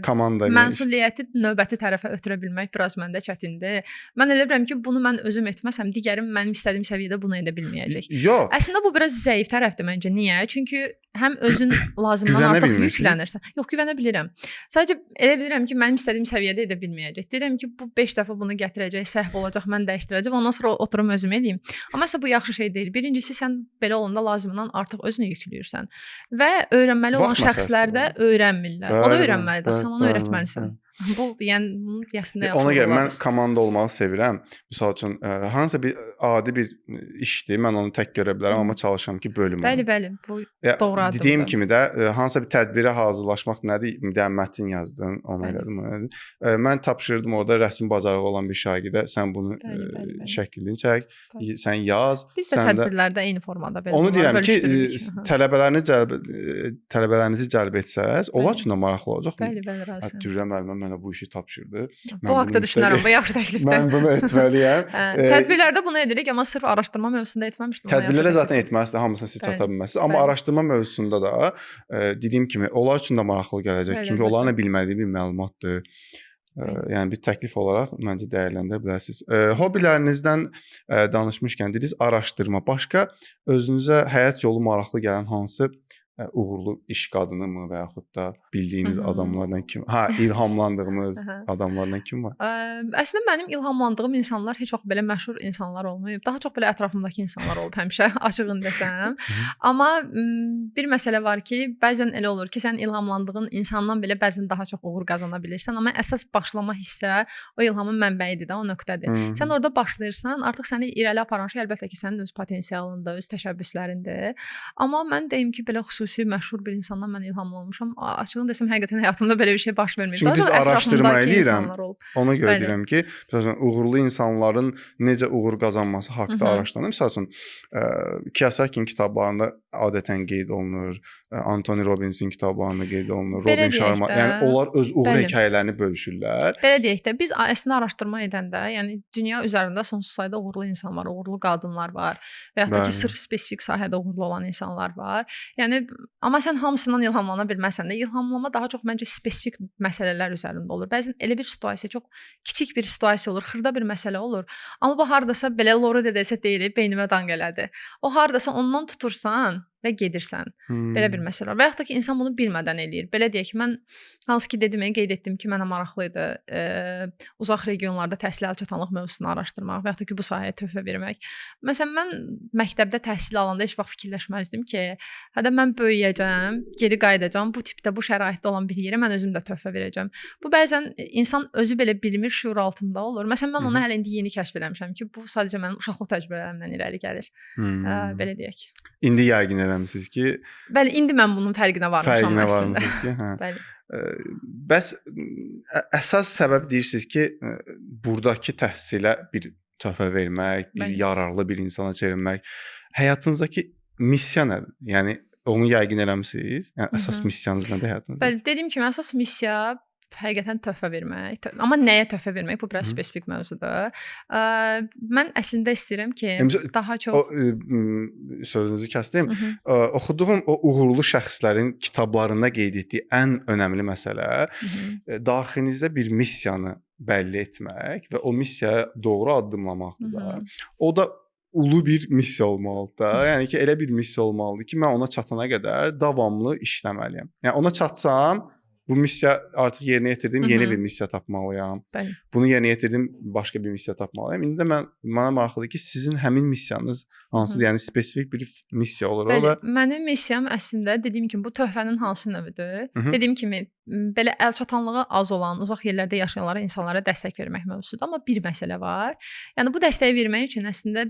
Komanda məsuliyyəti növbəti tərəfə ötürə bilmək biraz məndə çətindir. Mən elə bilirəm ki, bunu mən özüm etməsəm, digərim mənim istədiyim səviyyədə bunu edə bilməyəcək. Yox. Əslində bu biraz zəif tərəfdir məncə. Niyə? Çünki həm özün lazımdan artıq yüklənirsən. Yox, güvənə bilirəm. Sadəcə elə bilirəm ki, mənim istədiyim səviyyədə edə bilməyəcək. Deyirəm ki, bu 5 dəfə bunu gətirəcək, səhv olacaq, mən dəyişdirəcəm. Ondan sonra oturum özüm edeyim. Amma isə bu yaxşı şey deyil. Birincisi sən belə olanda lazımdan artıq özünü yükləyirsən və öyrənməli olan şəxslər də öyrənmirlər. O da öyrənməlidir. Sən onu öyrətməlisən. Bu, yəni bunun əslində yaxşı. Ona görə mən komanda olmağı sevirəm. Məsəl üçün hansısa bir adi bir işdir, mən onu tək görə bilərəm, amma çalışıram ki, bölüm olum. Bəli, bu doğru addımdır. Dediyim kimi də hansısa bir tədbirə hazırlaşmaq nədir? Mətn yazdın, onu elədim. Mən tapşırdım orada rəsm bacarığı olan bir şagirdə, sən bunu şəklini çək, sən yaz. Biz də tədbirlərdə eyni formada belə. Onu deyirəm ki, tələbələrinizi cəlb etsəz, onlar üçün də maraqlı olacaq. Bəli, razıyam. Dürrə müəllimə mənə bu işi tapşırdı. Bu haqda düşünərəm, bu yaxşı təklifdir. Mən bunu etməliyəm. Tədbirlərdə bunu edirik, amma sırf araşdırma mövzusunda etməmişdim. Tədbirlərə zaten etməlisiniz, hamısını siz çata bilməlisiniz. Amma araşdırma mövzusunda da dediyim kimi, onlar üçün də maraqlı gələcək. Çünki onların da bilmədiyi bir məlumatdır. Yəni bir təklif olaraq məncə dəyərləndirə bilərsiniz. Hobbilərinizdən danışmışkən dediniz araşdırma. Başqa özünüzə həyat yolu maraqlı gələn hansı uğurlu iş qadınımı və yaxud da bildiyiniz adamlardan kim? İlhamlandığınız adamlardan kim var? Əslində mənim ilhamlandığım insanlar heç vaxt belə məşhur insanlar olmayıb. Daha çox belə ətrafımdakı insanlar olub həmişə, açığını desəm. Amma bir məsələ var ki, bəzən elə olur ki, sən ilhamlandığın insandan belə bəzən daha çox uğur qazana bilirsən, amma əsas başlama hissə o ilhamın mənbəyidir də, o nöqtədir. Sən orada başlayırsan, artıq səni irəli aparan şey əlbəttə ki, sənin öz potensialındır, öz təşəbbüslərindir. Amma mən deyim ki, belə xüsusi məşhur bir insandan mən ilhamlanmışam. Açığını desəm, həqiqətən həyatımda belə bir şey baş verməyib. Çünki biz araşdırma eləyirəm. Ona görə deyirəm ki, məsələn, uğurlu insanların necə uğur qazanması haqqında araşdırılır. Məsələn, Kiyosaki'nin kitablarında adətən qeyd olunur. Anthony Robbins'in kitablarında qeyd olunur. Robin Sharma, yəni onlar öz uğur hekayələrini bölüşürlər. Belə deyək də, biz əslində araşdırma edəndə, yəni dünya üzərində sonsuz sayda uğurlu insan var, uğurlu qadınlar var və ya da ki, sırf spesifik sahədə uğurlu olan insanlar var. Yəni amma sən hamısından ilhamlana bilməsən də, ilhamlanma daha çox məncə spesifik məsələlər üzərində olur. Bəzən elə bir situasiya, çox kiçik bir situasiya olur, xırda bir məsələ olur. Amma bu hardasa belə Loro desə deyir, beynimə danq elədi. O hardasa ondan tutursan və gedirsən. Belə bir məsələ var. Və yaxud da ki, insan bunu bilmədən eləyir. Belə deyək ki, mən hansı ki qeyd etdim ki, mənə maraqlı idi uzaq regionlarda təhsil əlçatanlıq mövzusunu araşdırmaq və yaxud da ki, bu sahəyə töhfə vermək. Məsələn, mən məktəbdə təhsil alanda heç vaxt fikirləşməzdim ki, hətta mən böyüyəcəm, geri qayıdacağam, bu tipdə, bu şəraitdə olan bir yerə mən özüm də töhfə verəcəm. Bu bəzən insan özü belə bilmir, şüur altında olur. Məsələn, mən onu hələ indi yeni kəşf eləmişəm ki, bu sadəcə mənim uşaqlıq təcrübələrimdən irəli gəlir. Belə deyək. İndi yəqin eləmisiniz ki, bəli, indi mən bunun fərqinə varmışam əslində. Ki, hə. Bəli. Bəs əsas səbəb deyirsiniz ki, burdakı təhsilə bir töhfə vermək, bir yararlı bir insana çevrilmək. Həyatınızdakı missiya nədir? Yəni onu yəqin eləmisiniz? Yəni əsas missiyanız nədir həyatınızda? Bəli, dediyim kimi əsas missiya həqiqətən töhfə vermək. Amma nəyə töhfə vermək? Bu biraz spesifik mövzudur. Mən əslində istəyirəm ki, daha çox sözünüzü kəsdim. Oxuduğum o uğurlu şəxslərin kitablarında qeyd etdiyi ən önəmli məsələ daxilinizdə bir missiyanı bəlli etmək və o missiyaya doğru addımlamaqdır da. O da ulu bir missiya olmalıdır da. Yəni ki, elə bir missiya olmalıdır ki, mən ona çatana qədər davamlı işləməliyəm. Yəni ona çatsam, bu missiya artıq yerinə yetirdim, yeni bir missiya tapmalıyam. Bəli. Bunu yerinə yetirdim, başqa bir missiya tapmalıyam. İndi də mənə maraqlıdır ki, sizin həmin missiyanız hansıdır? Yəni spesifik bir missiya olur o və mənim missiyam əslində dediyim kimi bu töhfənin hansı növüdür? Dediyim kimi belə əlçatanlığı az olan, uzaq yerlərdə yaşayanlara, insanlara dəstək vermək mövzusudur. Amma bir məsələ var. Yəni bu dəstəyi vermək üçün əslində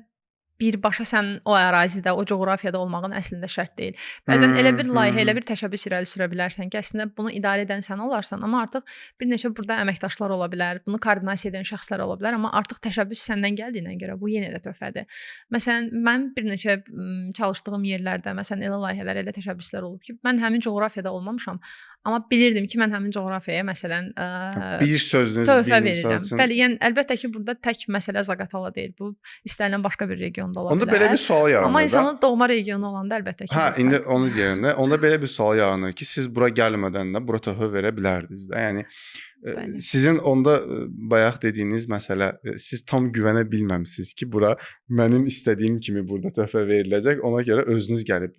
birbaşa sən o ərazidə, o coğrafiyada olmağın əslində şərt deyil. Bəzən elə bir layihə, elə bir təşəbbüs irəli sürə bilərsən ki, əslində bunu idarə edən sən olarsan, amma artıq bir neçə burada əməkdaşlar ola bilər, bunu koordinasiya edən şəxslər ola bilər, amma artıq təşəbbüs səndən gəldiyinə görə bu yenə də töhfədir. Məsələn, mən bir neçə çalışdığım yerlərdə, məsələn, elə layihələr, elə təşəbbüslər olub ki, mən həmin coğrafiyada olmamışam, amma bilirdim ki, mən həmin coğrafiyaya məsələn bir sözünüz töhfə verirəm. Bəli, yəni əlbəttə ki, burada tək məsələ Zaqatala deyil. Bu istənilən başqa bir regionda ola bilər. Onda belə bir sual yaranır. Amma insanın doğma regionu olanda əlbəttə ki. İndi onu deyəndə, onda belə bir sual yaranır ki, siz bura gəlmədən də bura töhfə verə bilərdiniz də. Yəni sizin onda bayaq dediyiniz məsələ, siz tam güvənə bilməmisiniz ki, bura mənim istədiyim kimi burada töhfə veriləcək. Ona görə özünüz gəlib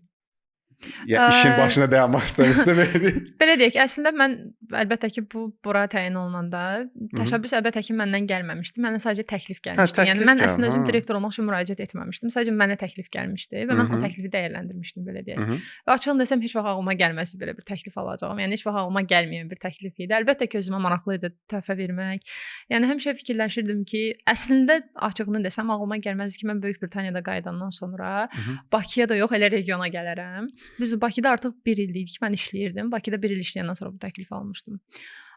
işin başına dayanmaq istəmirsiniz. Belə deyək, əslində mən əlbəttə ki, bura təyin olunanda təşəbbüs əlbəttə ki, məndən gəlməmişdi. Mənə sadəcə təklif gəlmişdi. Yəni mən əslində özüm direktor olmaq üçün müraciət etməmişdim. Sadəcə mənə təklif gəlmişdi və mən o təklifi dəyərləndirmişdim, belə deyək. Və açığını desəm heç vaxt ağlıma gəlməzdi belə bir təklif alacağam. Yəni heç vaxt ağlıma gəlməyən bir təklif idi. Əlbəttə ki, özümə maraqlı idi töhfə vermək. Yəni həmişə fikirləşirdim ki, əslində açığını desəm ağlıma gəlməzdi ki, mən Böyük Britaniyada qayıdandan sonra Bakıya da yox, elə regiona gələrəm. Düzdür, Bakıda artıq 1 il idi ki, mən işləyirdim. Bakıda 1 il işləyəndən sonra bu təklifi almışdım.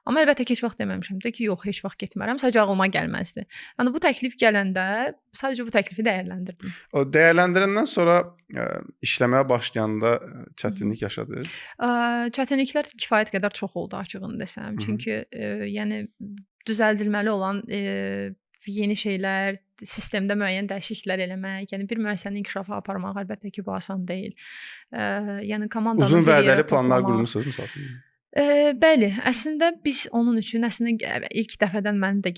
Amma əlbəttə ki, heç vaxt deməmişəm də ki, yox, heç vaxt getmərəm. Sadəcə ağlıma gəlməzdi. Yəni bu təklif gələndə sadəcə bu təklifi dəyərləndirdim. O dəyərləndirəndən sonra işləməyə başlayanda çətinlik yaşadınız? Çətinliklər kifayət qədər çox oldu, açığını desəm. Çünki yəni düzəldilməli olan yeni şeylər, sistemdə müəyyən dəyişikliklər eləmək, yəni bir müəssisənin inkişafı aparmaq əlbəttə ki, bu asan deyil. Yəni komandanın uzun vədəli planlar qurmusunuz məsəl üçün? Bəli, əslində biz onun üçün əslində ilk dəfədən mənim də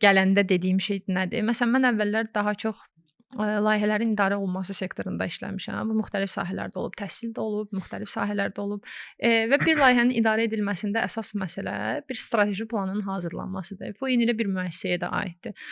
gələndə dediyim şey nədir? Məsələn, mən əvvəllər daha çox layihələrin idarə olunması sektorunda işləmişəm. Bu müxtəlif sahələrdə olub, təhsildə olub, müxtəlif sahələrdə olub və bir layihənin idarə edilməsində əsas məsələ bir strateji planın hazırlanmasıdır. Bu eynilə bir müəssisəyə də aiddir.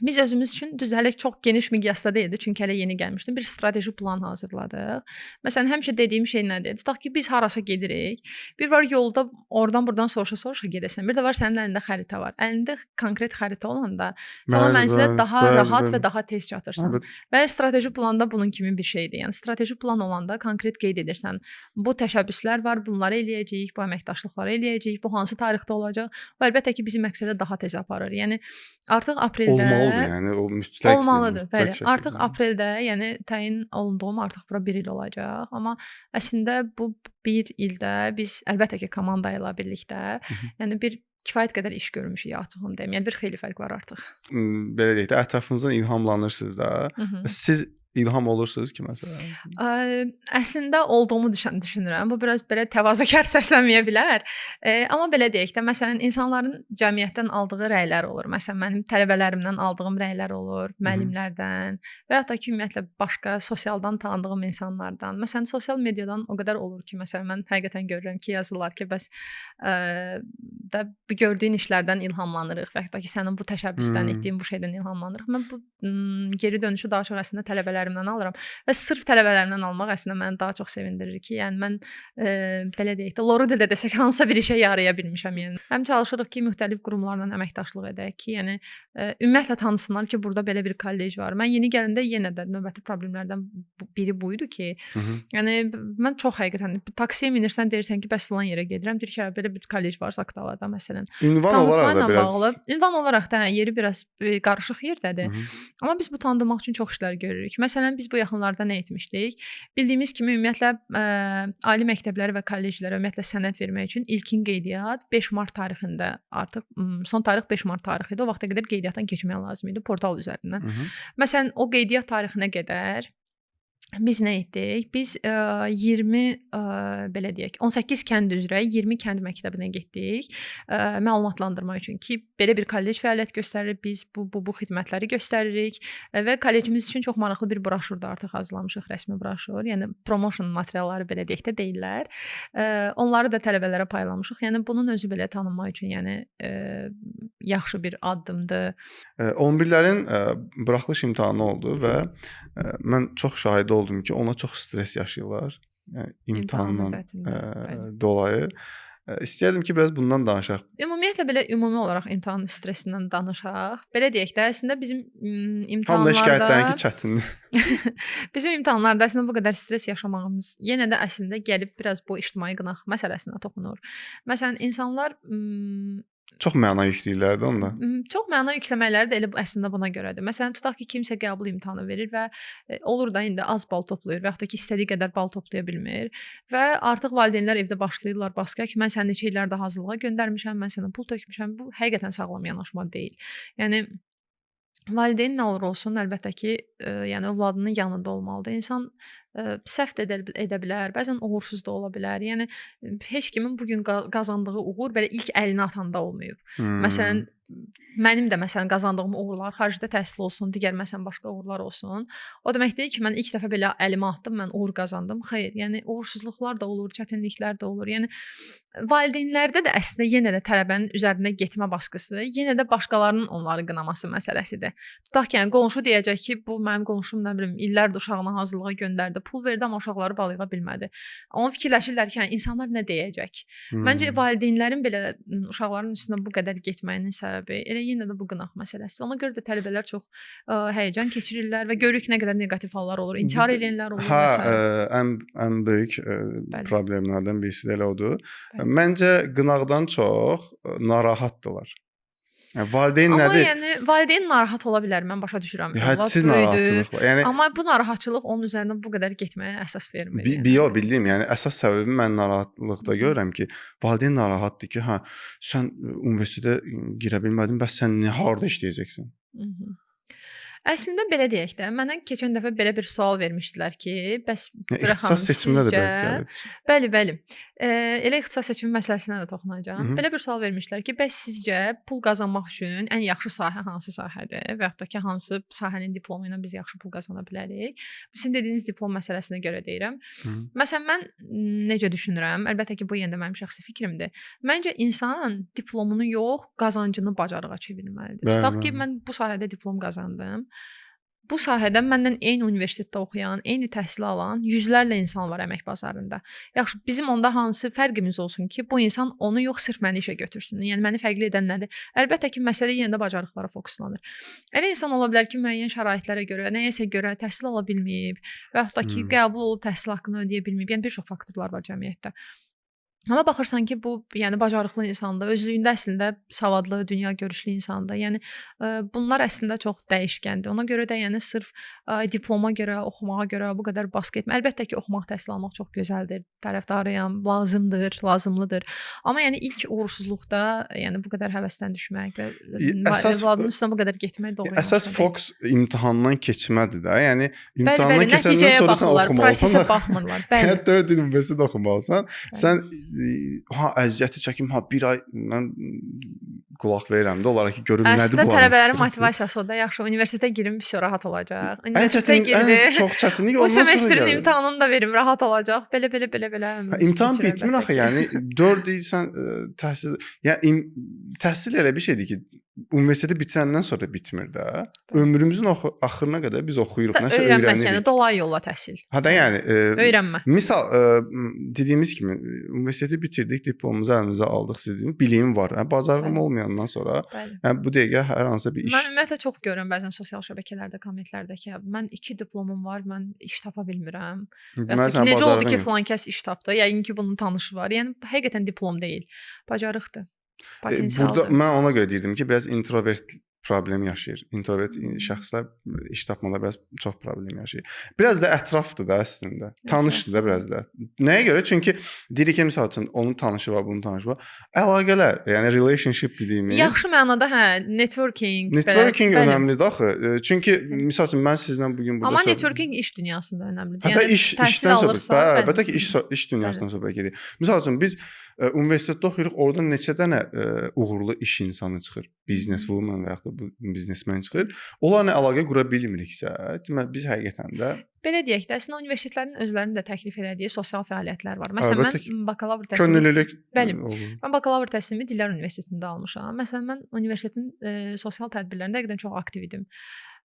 Biz özümüz üçün düzdür, hələ çox geniş miqyasda deyildi, çünki hələ yeni gəlmişdim. Bir strateji plan hazırladıq. Məsələn, həmişə dediyim şey nədir? Tutaq ki, biz harasa gedirik. Bir var yolda oradan-buradan soruşa-soruşa gedəsən. Bir də var sənin əlində xəritə var. Əlində konkret xəritə olanda sən mənzilə daha rahat və daha tez çatırsan. Və strateji planda bunun kimi bir şeydir. Yəni strateji plan olanda konkret qeyd edirsən. Bu təşəbbüslər var, bunları eləyəcəyik, bu əməkdaşlıqları eləyəcəyik, bu hansı tarixdə olacaq. Və əlbəttə ki, bizi məqsədə daha tez aparır. Yəni artıq apreldə yəni o mütləq olmalıdır. Bəli, artıq apreldə, yəni təyin olunduğum artıq bura 1 il olacaq, amma əslində bu 1 ildə biz əlbəttə ki, komanda ilə birlikdə, yəni bir kifayət qədər iş görmüşük açığını deyim. Yəni bir xeyli fərq var artıq. Belə deyək də, ətrafınızdan ilhamlanırsınız da. Siz İlham olursunuz ki məsələn? Əslində olduğumu düşünürəm. Bu biraz belə təvazökar səslənməyə bilər. Amma belə deyək də, məsələn, insanların cəmiyyətdən aldığı rəylər olur. Məsələn, mənim tələbələrimdən aldığım rəylər olur, Hı -hı. müəllimlərdən və hətta ki, ümumiyyətlə başqa sosialdan tanıdığım insanlardan. Məsələn, sosial mediadan o qədər olur ki, məsələn, mən həqiqətən görürəm ki, yazırlar ki, bəs da bu gördüyün işlərdən ilhamlanırıq və hətta ki, sənin bu təşəbbüsdən etdiyin bu şeydən ilhamlanırıq. Mən bu geri dönüşü daha çox əslində tələbələrimdən alıram. Və sırf tələbələrimdən almaq əslində məni daha çox sevindirir ki, yəni mən belə deyək də, loru də desək hansısa bir işə yaraya bilmişəm. Yəni həm çalışırıq ki, müxtəlif qurumlarla əməkdaşlıq edək ki, yəni ümumiyyətlə tanısınlar ki, burada belə bir kollec var. Mən yeni gələndə yenə də növbəti problemlərdən biri bu idi ki, yəni mən çox həqiqətən taksiyə minirsən, deyirsən ki, bəs filan yerə gedirəm, deyir ki, belə bir kollec var Zaqatalada məsələn. Ünvan olaraq da biraz bağlı. Ünvan olaraq da yeri biraz qarışıq yerdədir. Amma biz bu tanıdmaq üçün çox işlər görürük. Məsələn, biz bu yaxınlarda nə etmişdik? Bildiyimiz kimi ümumiyyətlə ali məktəbləri və kolleclərə ümumiyyətlə sənəd vermək üçün ilkin qeydiyyat 5 mart tarixində artıq son tarix 5 mart tarixidir. O vaxta qədər qeydiyyatdan keçmək lazım idi portal üzərindən. Məsələn, o qeydiyyat tarixinə qədər biz nə etdik? Biz 20 belə deyək, 18 kənd üzrə 20 kənd məktəbinə getdik. Məlumatlandırmaq üçün ki, belə bir kollec fəaliyyət göstərir, biz bu xidmətləri göstəririk və kollecimiz üçün çox maraqlı bir broşur da artıq hazırlamışıq, rəsmi broşur. Yəni promotion materialları belə deyək də deyirlər. Onları da tələbələrə paylamışıq. Yəni bunun özü belə tanınmaq üçün, yəni yaxşı bir addımdır. 11-lərin buraxılış imtahanı oldu və mən çox şahid oldum ki, ona çox stres yaşayırlar. Yəni imtahandan dolayı. İstəyərdim ki, biraz bundan danışaq. Ümumiyyətlə belə ümumi olaraq imtahan stresindən danışaq. Belə deyək də, əslində bizim imtahanlarda Hamı şikayətlənir ki, çətindir. Bizim imtahanlarda əslində bu qədər stres yaşamağımız yenə də əslində gəlib biraz bu ictimai qınaq məsələsinə toxunur. Məsələn, insanlar çox məna yükləyirlər də onda. Çox məna yükləmələri də elə əslində buna görədir. Məsələn, tutaq ki, kimsə qəbul imtahanı verir və olur da indi az bal toplayır və yaxud da ki, istədiyi qədər bal toplaya bilmir və artıq valideynlər evdə başlayırlar baskıya ki, mən səni neçə illərdə hazırlığa göndərmişəm, mən sənə pul tökmüşəm. Bu həqiqətən sağlam yanaşma deyil. Yəni valideyn nə olur olsun, əlbəttə ki, yəni övladının yanında olmalıdır. İnsan səhv edə bilər, bəzən uğursuz da ola bilər. Yəni heç kimin bu gün qazandığı uğur belə ilk əlini atanda olmayıb. Məsələn, mənim də məsələn qazandığım uğurlar, xaricdə təhsil olsun, digər məsələn başqa uğurlar olsun. O demək deyil ki, mən ilk dəfə belə əlimi atdım, mən uğur qazandım. Xeyr, yəni uğursuzluqlar da olur, çətinliklər də olur. Yəni valideynlərdə də əslində yenə də tələbənin üzərində getmə baskısı, yenə də başqalarının onları qınaması məsələsidir. Tutaq ki, yəni qonşu deyəcək ki, bu mənim qonşum nə bilim illərdir uşağını hazırlığa göndərdi, pul verdi amma uşaqları balığa bilmədi. Onu fikirləşirlər ki, yəni insanlar nə deyəcək? Məncə valideynlərin belə uşaqların üstünə bu qədər getməyinin səbəbi elə yenə də bu qınaq məsələsidir. Ona görə də tələbələr çox həyəcan keçirirlər və görürük nə qədər neqativ hallar olur, intihar edənlər olur. Ən böyük problemlərdən birisi də elə odur. Məncə qınaqdan çox narahatdırlar. Yəni valideyn amma nədir? Yəni valideyn narahat ola bilər, mən başa düşürəm. Hədsiz narahatçılıq var. Yəni amma bu narahatçılıq onun üzərinə bu qədər getməyə əsas vermir. Bildiyim, yəni əsas səbəbi mən narahatlıqda görürəm ki, valideyn narahatdır ki, hə sən universitetə girə bilmədin, bəs sən harda işləyəcəksən? Əslində belə deyək də, mənə keçən dəfə belə bir sual vermişdilər ki, bəs ixtisas seçimində də bəs gəlib. Bəli. Elə ixtisas seçimi məsələsinə də toxunacağam. Belə bir sual vermişlər ki, bəs sizcə pul qazanmaq üçün ən yaxşı sahə hansı sahədir və yaxud da ki, hansı sahənin diplomu ilə biz yaxşı pul qazana bilərik? Sizin dediyiniz diplom məsələsinə görə deyirəm. Məsələn, mən necə düşünürəm? Əlbəttə ki, bu yenə də mənim şəxsi fikrimdir. Məncə insan diplomunu yox, qazancını bacarığa çevirməlidir. Tutaq ki, mən bu sahədə diplom qazandım. Bu sahədə məndən eyni universitetdə oxuyan, eyni təhsil alan yüzlərlə insan var əmək bazarında. Yaxşı, bizim onda hansı fərqimiz olsun ki, bu insan onu yox, sırf məni işə götürsün. Yəni məni fərqli edən nədir? Əlbəttə ki, məsələ yenə də bacarıqlara fokuslanır. Elə insan ola bilər ki, müəyyən şəraitlərə görə, nəyəsə görə təhsil ala bilməyib və yaxud da ki, qəbul olub təhsil haqqını ödəyə bilməyib. Yəni bir çox faktorlar var cəmiyyətdə. Amma baxırsan ki, bu, yəni bacarıqlı insandır, özlüyündə əslində savadlı, dünyagörüşlü insandır. Yəni bunlar əslində çox dəyişkəndir. Ona görə də yəni sırf diploma görə, oxumağa görə bu qədər baskı etmə. Əlbəttə ki, oxumaq, təhsil almaq çox gözəldir. Tərəfdarıyam, lazımdır, lazımlıdır. Amma yəni ilk uğursuzluqda, yəni bu qədər həvəsdən düşmək və Əsas övladının üstünə bu qədər getmək doğru əsas yanaşma deyil. fokus imtahandan keçmədir də. Yəni Bəli, imtahandan bəli, keçəndən nəticəyə sonra sən baxırlar, oxumalısan. prosesə baxmırlar. Bəli. Yəni 4 il universitetdə oxumalısan. Bəli. Sən əziyyəti çəkim, bir ay mən qulaq verirəm də onlara ki, görüm nədir Əslində bu tələbələrin motivasiyası o da yaxşı. Universitetə girim, vəsə rahat olacaq. Ən Universitetə çətin, ən girdi. çox çətinlik Bu ondan sonra semestrin gəlir. imtahanını da verim, rahat olacaq. Belə. İmtahan bitmir axı, yəni 4 il sən təhsil, yəni təhsil elə bir şeydir ki, universiteti bitirəndən sonra bitmir də. Ömrümüzün axırına qədər biz oxuyuruq, nəsə öyrənmək, yəni öyrənirik. dolayı yolla təhsil. Ha da yəni Öyrənmə. misal dediyimiz kimi universiteti bitirdik, diplomumuzu əlimizə aldıq, sizin biliyim var. Bacarığım Bəli. olmayandan sonra, Bəli. yəni bu dəqiqə hər hansı bir iş. Mən ümumiyyətlə çox görürəm bəzən sosial şəbəkələrdə, kommentlərdə ki, mən 2 diplomum var, mən iş tapa bilmirəm. Deməli Ki, sən necə oldu ki, bacarığın yox. filan kəs iş tapdı? Yəqin ki, bunun tanışı var. Yəni həqiqətən diplom deyil, bacarıqdır, Burada potensialdır. mən ona görə deyirdim ki, biraz introvert problem yaşayır. Introvert şəxslər iş tapmada biraz çox problem yaşayır. Biraz da ətrafdır da əslində. Tanışdır da biraz da. Nəyə görə? Çünki deyirik ki, məsəl üçün onun tanışı var, bunun tanışı var. Əlaqələr, yəni relationship dediyimiz. Yaxşı mənada networking. Networking bəli. önəmlidir axı. Çünki məsəl üçün mən sizlə bu gün burada Amma networking iş dünyasında önəmlidir. Hətta işdən söhbət. Bəli, əlbəttə ki, Hı. iş dünyasından söhbət gedir. Məsəl üçün biz universitetdə oxuyuruq, orada neçə dənə uğurlu iş insanı çıxır. Business woman və ya da bu biznesmen çıxır. Onlarla əlaqə qura bilmiriksə, deməli biz həqiqətən də Belə deyək də, əslində universitetlərin özlərinin də təklif elədiyi sosial fəaliyyətlər var. Məsələn, Əlbəttə ki, mən bakalavr təhsilimi könüllülük Bəli. olur. Mən bakalavr təhsilimi Dillər Universitetində almışam. Məsələn, mən universitetin sosial tədbirlərində həqiqətən çox aktiv idim.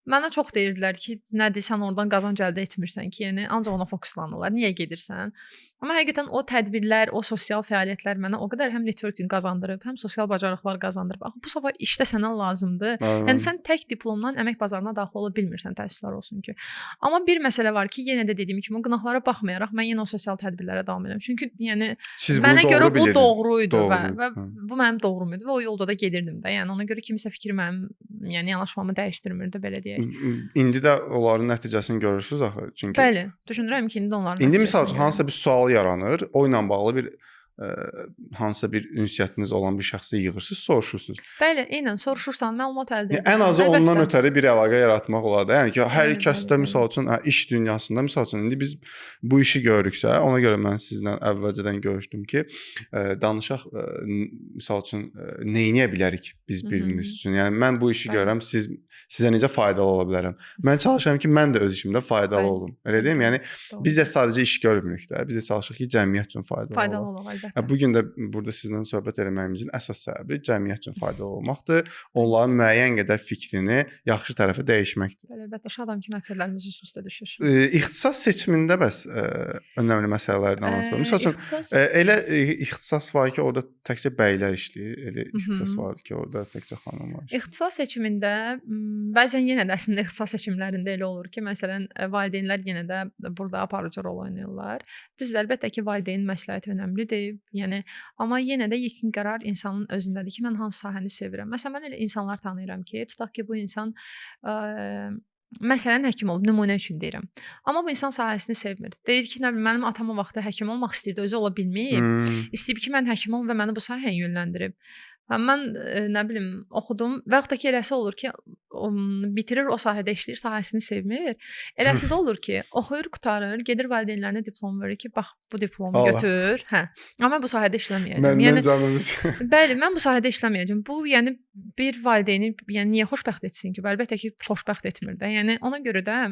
Mənə çox deyirdilər ki, nədir, sən oradan qazanc əldə etmirsən ki, yəni ancaq ona fokuslanırlar. Niyə gedirsən? Amma həqiqətən o tədbirlər, o sosial fəaliyyətlər mənə o qədər həm networking qazandırıb, həm sosial bacarıqlar qazandırıb. Axı bu sabah işdə sənə lazımdır. Yəni sən tək diplomdan əmək bazarına daxil ola bilmirsən, təəssüflər olsun ki. Amma bir məsələ var ki, yenə də dediyim kimi, o qınaqlara baxmayaraq mən yenə o sosial tədbirlərə davam edirəm. Çünki yəni Siz bunu mənə doğru görə bu bilirsiniz. doğruydu və Doğru. bu mənim doğrum idi və o yolda da gedirdim də. Yəni ona görə kimisə fikri mənim, yəni yanaşmamı dəyişdirmirdi, belə deyək. İndi də onların nəticəsini görürsüz axı. Çünki Bəli, düşünürəm ki, indi onların İndi nəticəsini məsəl üçün görürəm. hansısa bir sual yaranır, o ilə bağlı bir hansısa bir ünsiyyətiniz olan bir şəxsi yığırsınız, soruşursunuz. Bəli, eynən soruşursan, məlumat əldə Yəni, edirsən. ən azı ondan Əlbəttə. ötəri bir əlaqə yaratmaq olar da. Yəni ki, hər Bəli, kəsdə bəli, məsəl üçün iş dünyasında məsəl üçün indi biz bu işi görürüksə, ona görə mən sizlə əvvəlcədən görüşdüm ki, danışaq məsəl üçün nə edə bilərik biz birimiz üçün. Yəni mən bu işi Bəli. görürəm, sizə necə faydalı ola bilərəm. Mən çalışıram ki, mən də öz işimdə faydalı Bəli. olum. Elə deyim? Yəni Doğru. biz də sadəcə iş görmürük də. Biz də çalışırıq ki, cəmiyyət üçün faydalı faydalı olaq. olaq əlbəttə. Bu gün də burada sizlə söhbət etməyimizin əsas səbəbi cəmiyyət üçün faydalı olmaqdır. Onların müəyyən qədər fikrini yaxşı tərəfə dəyişməkdir. Bəli, əlbəttə şadam ki, məqsədlərimiz üst-üstə düşür. İxtisas seçimində bəs önəmli məsələlərdən hansıdır? Məsəl üçün İxtisas elə ixtisas var ki, orada təkcə bəylər işləyir. Elə ixtisas var ki, orada təkcə xanım var. İxtisas seçimində bəzən yenə də əslində ixtisas seçimlərində elə olur ki, məsələn, valideynlər yenə də burada aparıcı rol oynayırlar. Düzdür, əlbəttə ki, valideynin məsləhəti önəmlidir. Yəni, amma yenə də yekun qərar insanın özündədir ki, mən hansı sahəni sevirəm. Məsələn, mən elə insanlar tanıyıram ki, tutaq ki, bu insan məsələn həkim olub, nümunə üçün deyirəm. Amma bu insan sahəsini sevmir. Deyir ki, nə bilim, mənim atam o vaxtda həkim olmaq istəyirdi, özü ola bilməyib. İstəyib ki, mən həkim olum və məni bu sahəyə yönləndirib. Mən nə bilim oxudum və yaxud da ki, eləsi olur ki, bitirir, o sahədə işləyir, sahəsini sevmir. Eləsi də olur ki, oxuyur, qurtarır, gedir valideynlərinə diplom verir ki, bax bu diplomu götür. Hə. Amma mən bu sahədə işləməyəcəm. Məndən canınızı. Bəli, mən bu sahədə işləməyəcəm. Bu, yəni bir valideyni, yəni niyə xoşbəxt etsin ki? Əlbəttə ki, xoşbəxt etmir də. Yəni ona görə də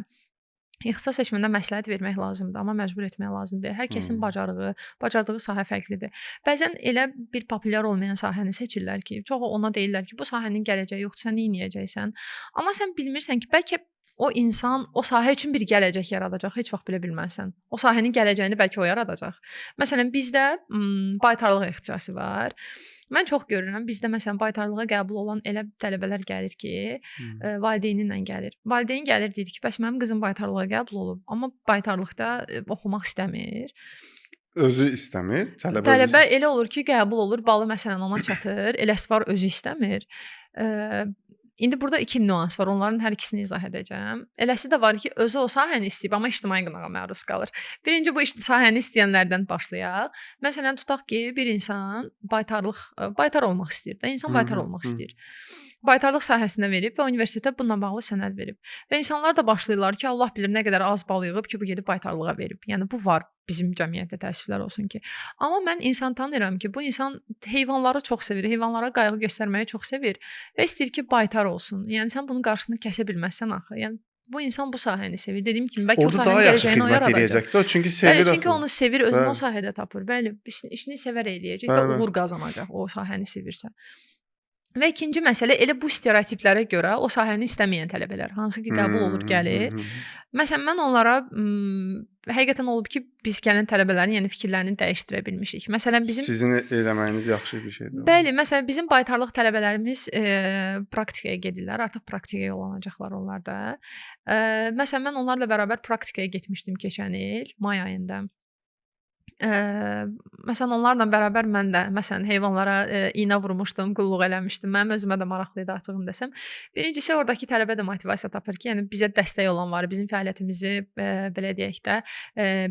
ixtisas seçimində məsləhət vermək lazımdır, amma məcbur etmək lazım deyil. Hər kəsin bacardığı sahə fərqlidir. Bəzən elə bir populyar olmayan sahəni seçirlər ki, çoxu ona deyirlər ki, bu sahənin gələcəyi yoxdur, sən nə edəcəksən? Amma sən bilmirsən ki, bəlkə o insan o sahə üçün bir gələcək yaradacaq, heç vaxt bilə bilməzsən. O sahənin gələcəyini bəlkə o yaradacaq. Məsələn, bizdə baytarlıq ixtisası var. Mən çox görürəm, bizdə məsələn baytarlığa qəbul olan elə tələbələr gəlir ki, valideyni ilə gəlir. Valideyn gəlir deyir ki, bəs mənim qızım baytarlığa qəbul olub, amma baytarlıqda oxumaq istəmir. özü istəmir, tələbə özü Tələbə elə olur ki, qəbul olur, balı məsələn ona çatır, eləsi var özü istəmir. İndi burada 2 nüans var. Onların hər ikisini izah edəcəm. Eləsi də var ki, özü o sahəni istəyib, amma ictimai qınağa məruz qalır. Birinci bu sahəni istəyənlərdən başlayaq. Məsələn, tutaq ki, bir insan baytar olmaq istəyir də, insan baytar olmaq istəyir. Baytarlıq sahəsinə verib və universitetə bununla bağlı sənəd verib. Və insanlar da başlayırlar ki, Allah bilir nə qədər az bal yığıb ki, bu gedib baytarlığa verib. Yəni bu var bizim cəmiyyətdə, təəssüflər olsun ki. Amma mən insan tanıyıram ki, bu insan heyvanları çox sevir, heyvanlara qayğı göstərməyi çox sevir və istəyir ki, baytar olsun. Yəni sən bunun qarşısını kəsə bilməzsən axı. Yəni bu insan bu sahəni sevir. Dediyim kimi, bəlkə o orada daha sahənin yaxşı gələcəyini o xidmət yaradacaq. eləyəcəkdir. O çünki sevir Bəli, çünki axı. onu sevir, özünü o Bəli. sahədə tapır. Bəli, işini sevər eləyəcək Bəli, və bəli. uğur qazanacaq o sahəni sevirsə. Və ikinci məsələ elə bu stereotiplərə görə o sahəni istəməyən tələbələr, hansı ki qəbul olur, gəlir. Məsələn, mən onlara həqiqətən olub ki, biz gələn tələbələrin yəni fikirlərini dəyişdirə bilmişik. Məsələn, bizim Sizin eləməyiniz yaxşı bir şeydir. Bəli, məsələn, bizim baytarlıq tələbələrimiz praktikaya gedirlər. Artıq praktikaya yollanacaqlar onlar da. Məsələn, mən onlarla bərabər praktikaya getmişdim keçən il may ayında. Məsələn, onlarla bərabər mən də məsələn heyvanlara iynə vurmuşdum, qulluq eləmişdim. Mənim özümə də maraqlı idi açığını desəm. Birincisi oradakı tələbə də motivasiya tapır ki, yəni bizə dəstək olan var, bizim fəaliyyətimizi belə deyək də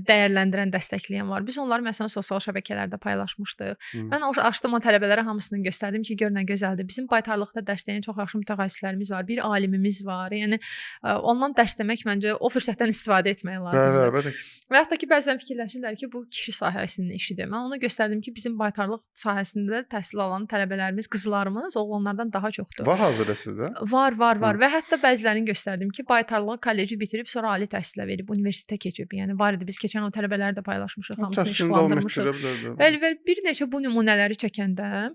dəyərləndirən, dəstəkləyən var. Biz onları məsələn sosial şəbəkələrdə paylaşmışdıq. Mən açdım o tələbələrə hamısını göstərdim ki, gör nə gözəldir. Bizim baytarlıqda dərs deyən çox yaxşı mütəxəssislərimiz var, bir alimimiz var. Yəni ondan dərs demək məncə o fürsətdən istifadə etmək lazımdır. Bəli. Və hətta ki, bəzən fikirləşirlər ki, bu kişi sahəsinin işidir. Mən ona göstərdim ki, bizim baytarlıq sahəsində təhsil alan tələbələrimiz, qızlarımız oğlanlardan daha çoxdur. Var hazırda sizdə? Var. Və hətta bəzilərini göstərdim ki, baytarlıq kolleci bitirib sonra ali təhsilə verib, universitetə keçib. Yəni var idi. Biz keçən o tələbələri də paylaşmışıq, hamısını işıqlandırmışıq. Bəli, bir neçə bu nümunələri çəkəndə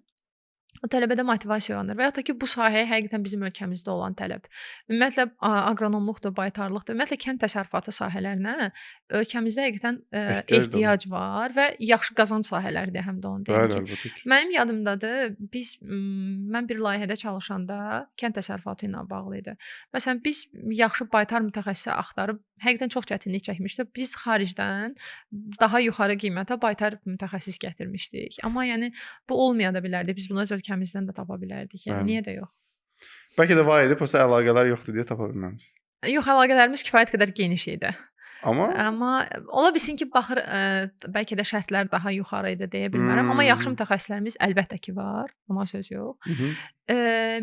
o tələbədə motivasiya oyanır və hətta ki, bu sahəyə həqiqətən bizim ölkəmizdə olan tələb. Ümumiyyətlə aqronomluqdur, baytarlıqdır, ümumiyyətlə kənd təsərrüfatı sahələrinə ölkəmizdə həqiqətən ehtiyac var və yaxşı qazanc sahələridir həm də onu deyim ki. Mənim yadımdadır, mən bir layihədə çalışanda kənd təsərrüfatı ilə bağlı idi. Məsələn, biz yaxşı baytar mütəxəssisi axtarıb həqiqətən çox çətinlik çəkmişdik. Biz xaricdən daha yuxarı qiymətə baytar mütəxəssis gətirmişdik. Amma yəni bu olmaya da bilərdi. Biz bunu öz ölkəmizdən də tapa bilərdik. Yəni niyə də yox? Bəlkə də var idi, prosta əlaqələr yoxdur deyə tapa bilməmisiniz. Yox, əlaqələrimiz kifayət qədər geniş idi. Amma ola bilsin ki, baxır bəlkə də şərtlər daha yuxarı idi deyə bilmərəm, amma yaxşı mütəxəssislərimiz əlbəttə ki var, ona söz yox.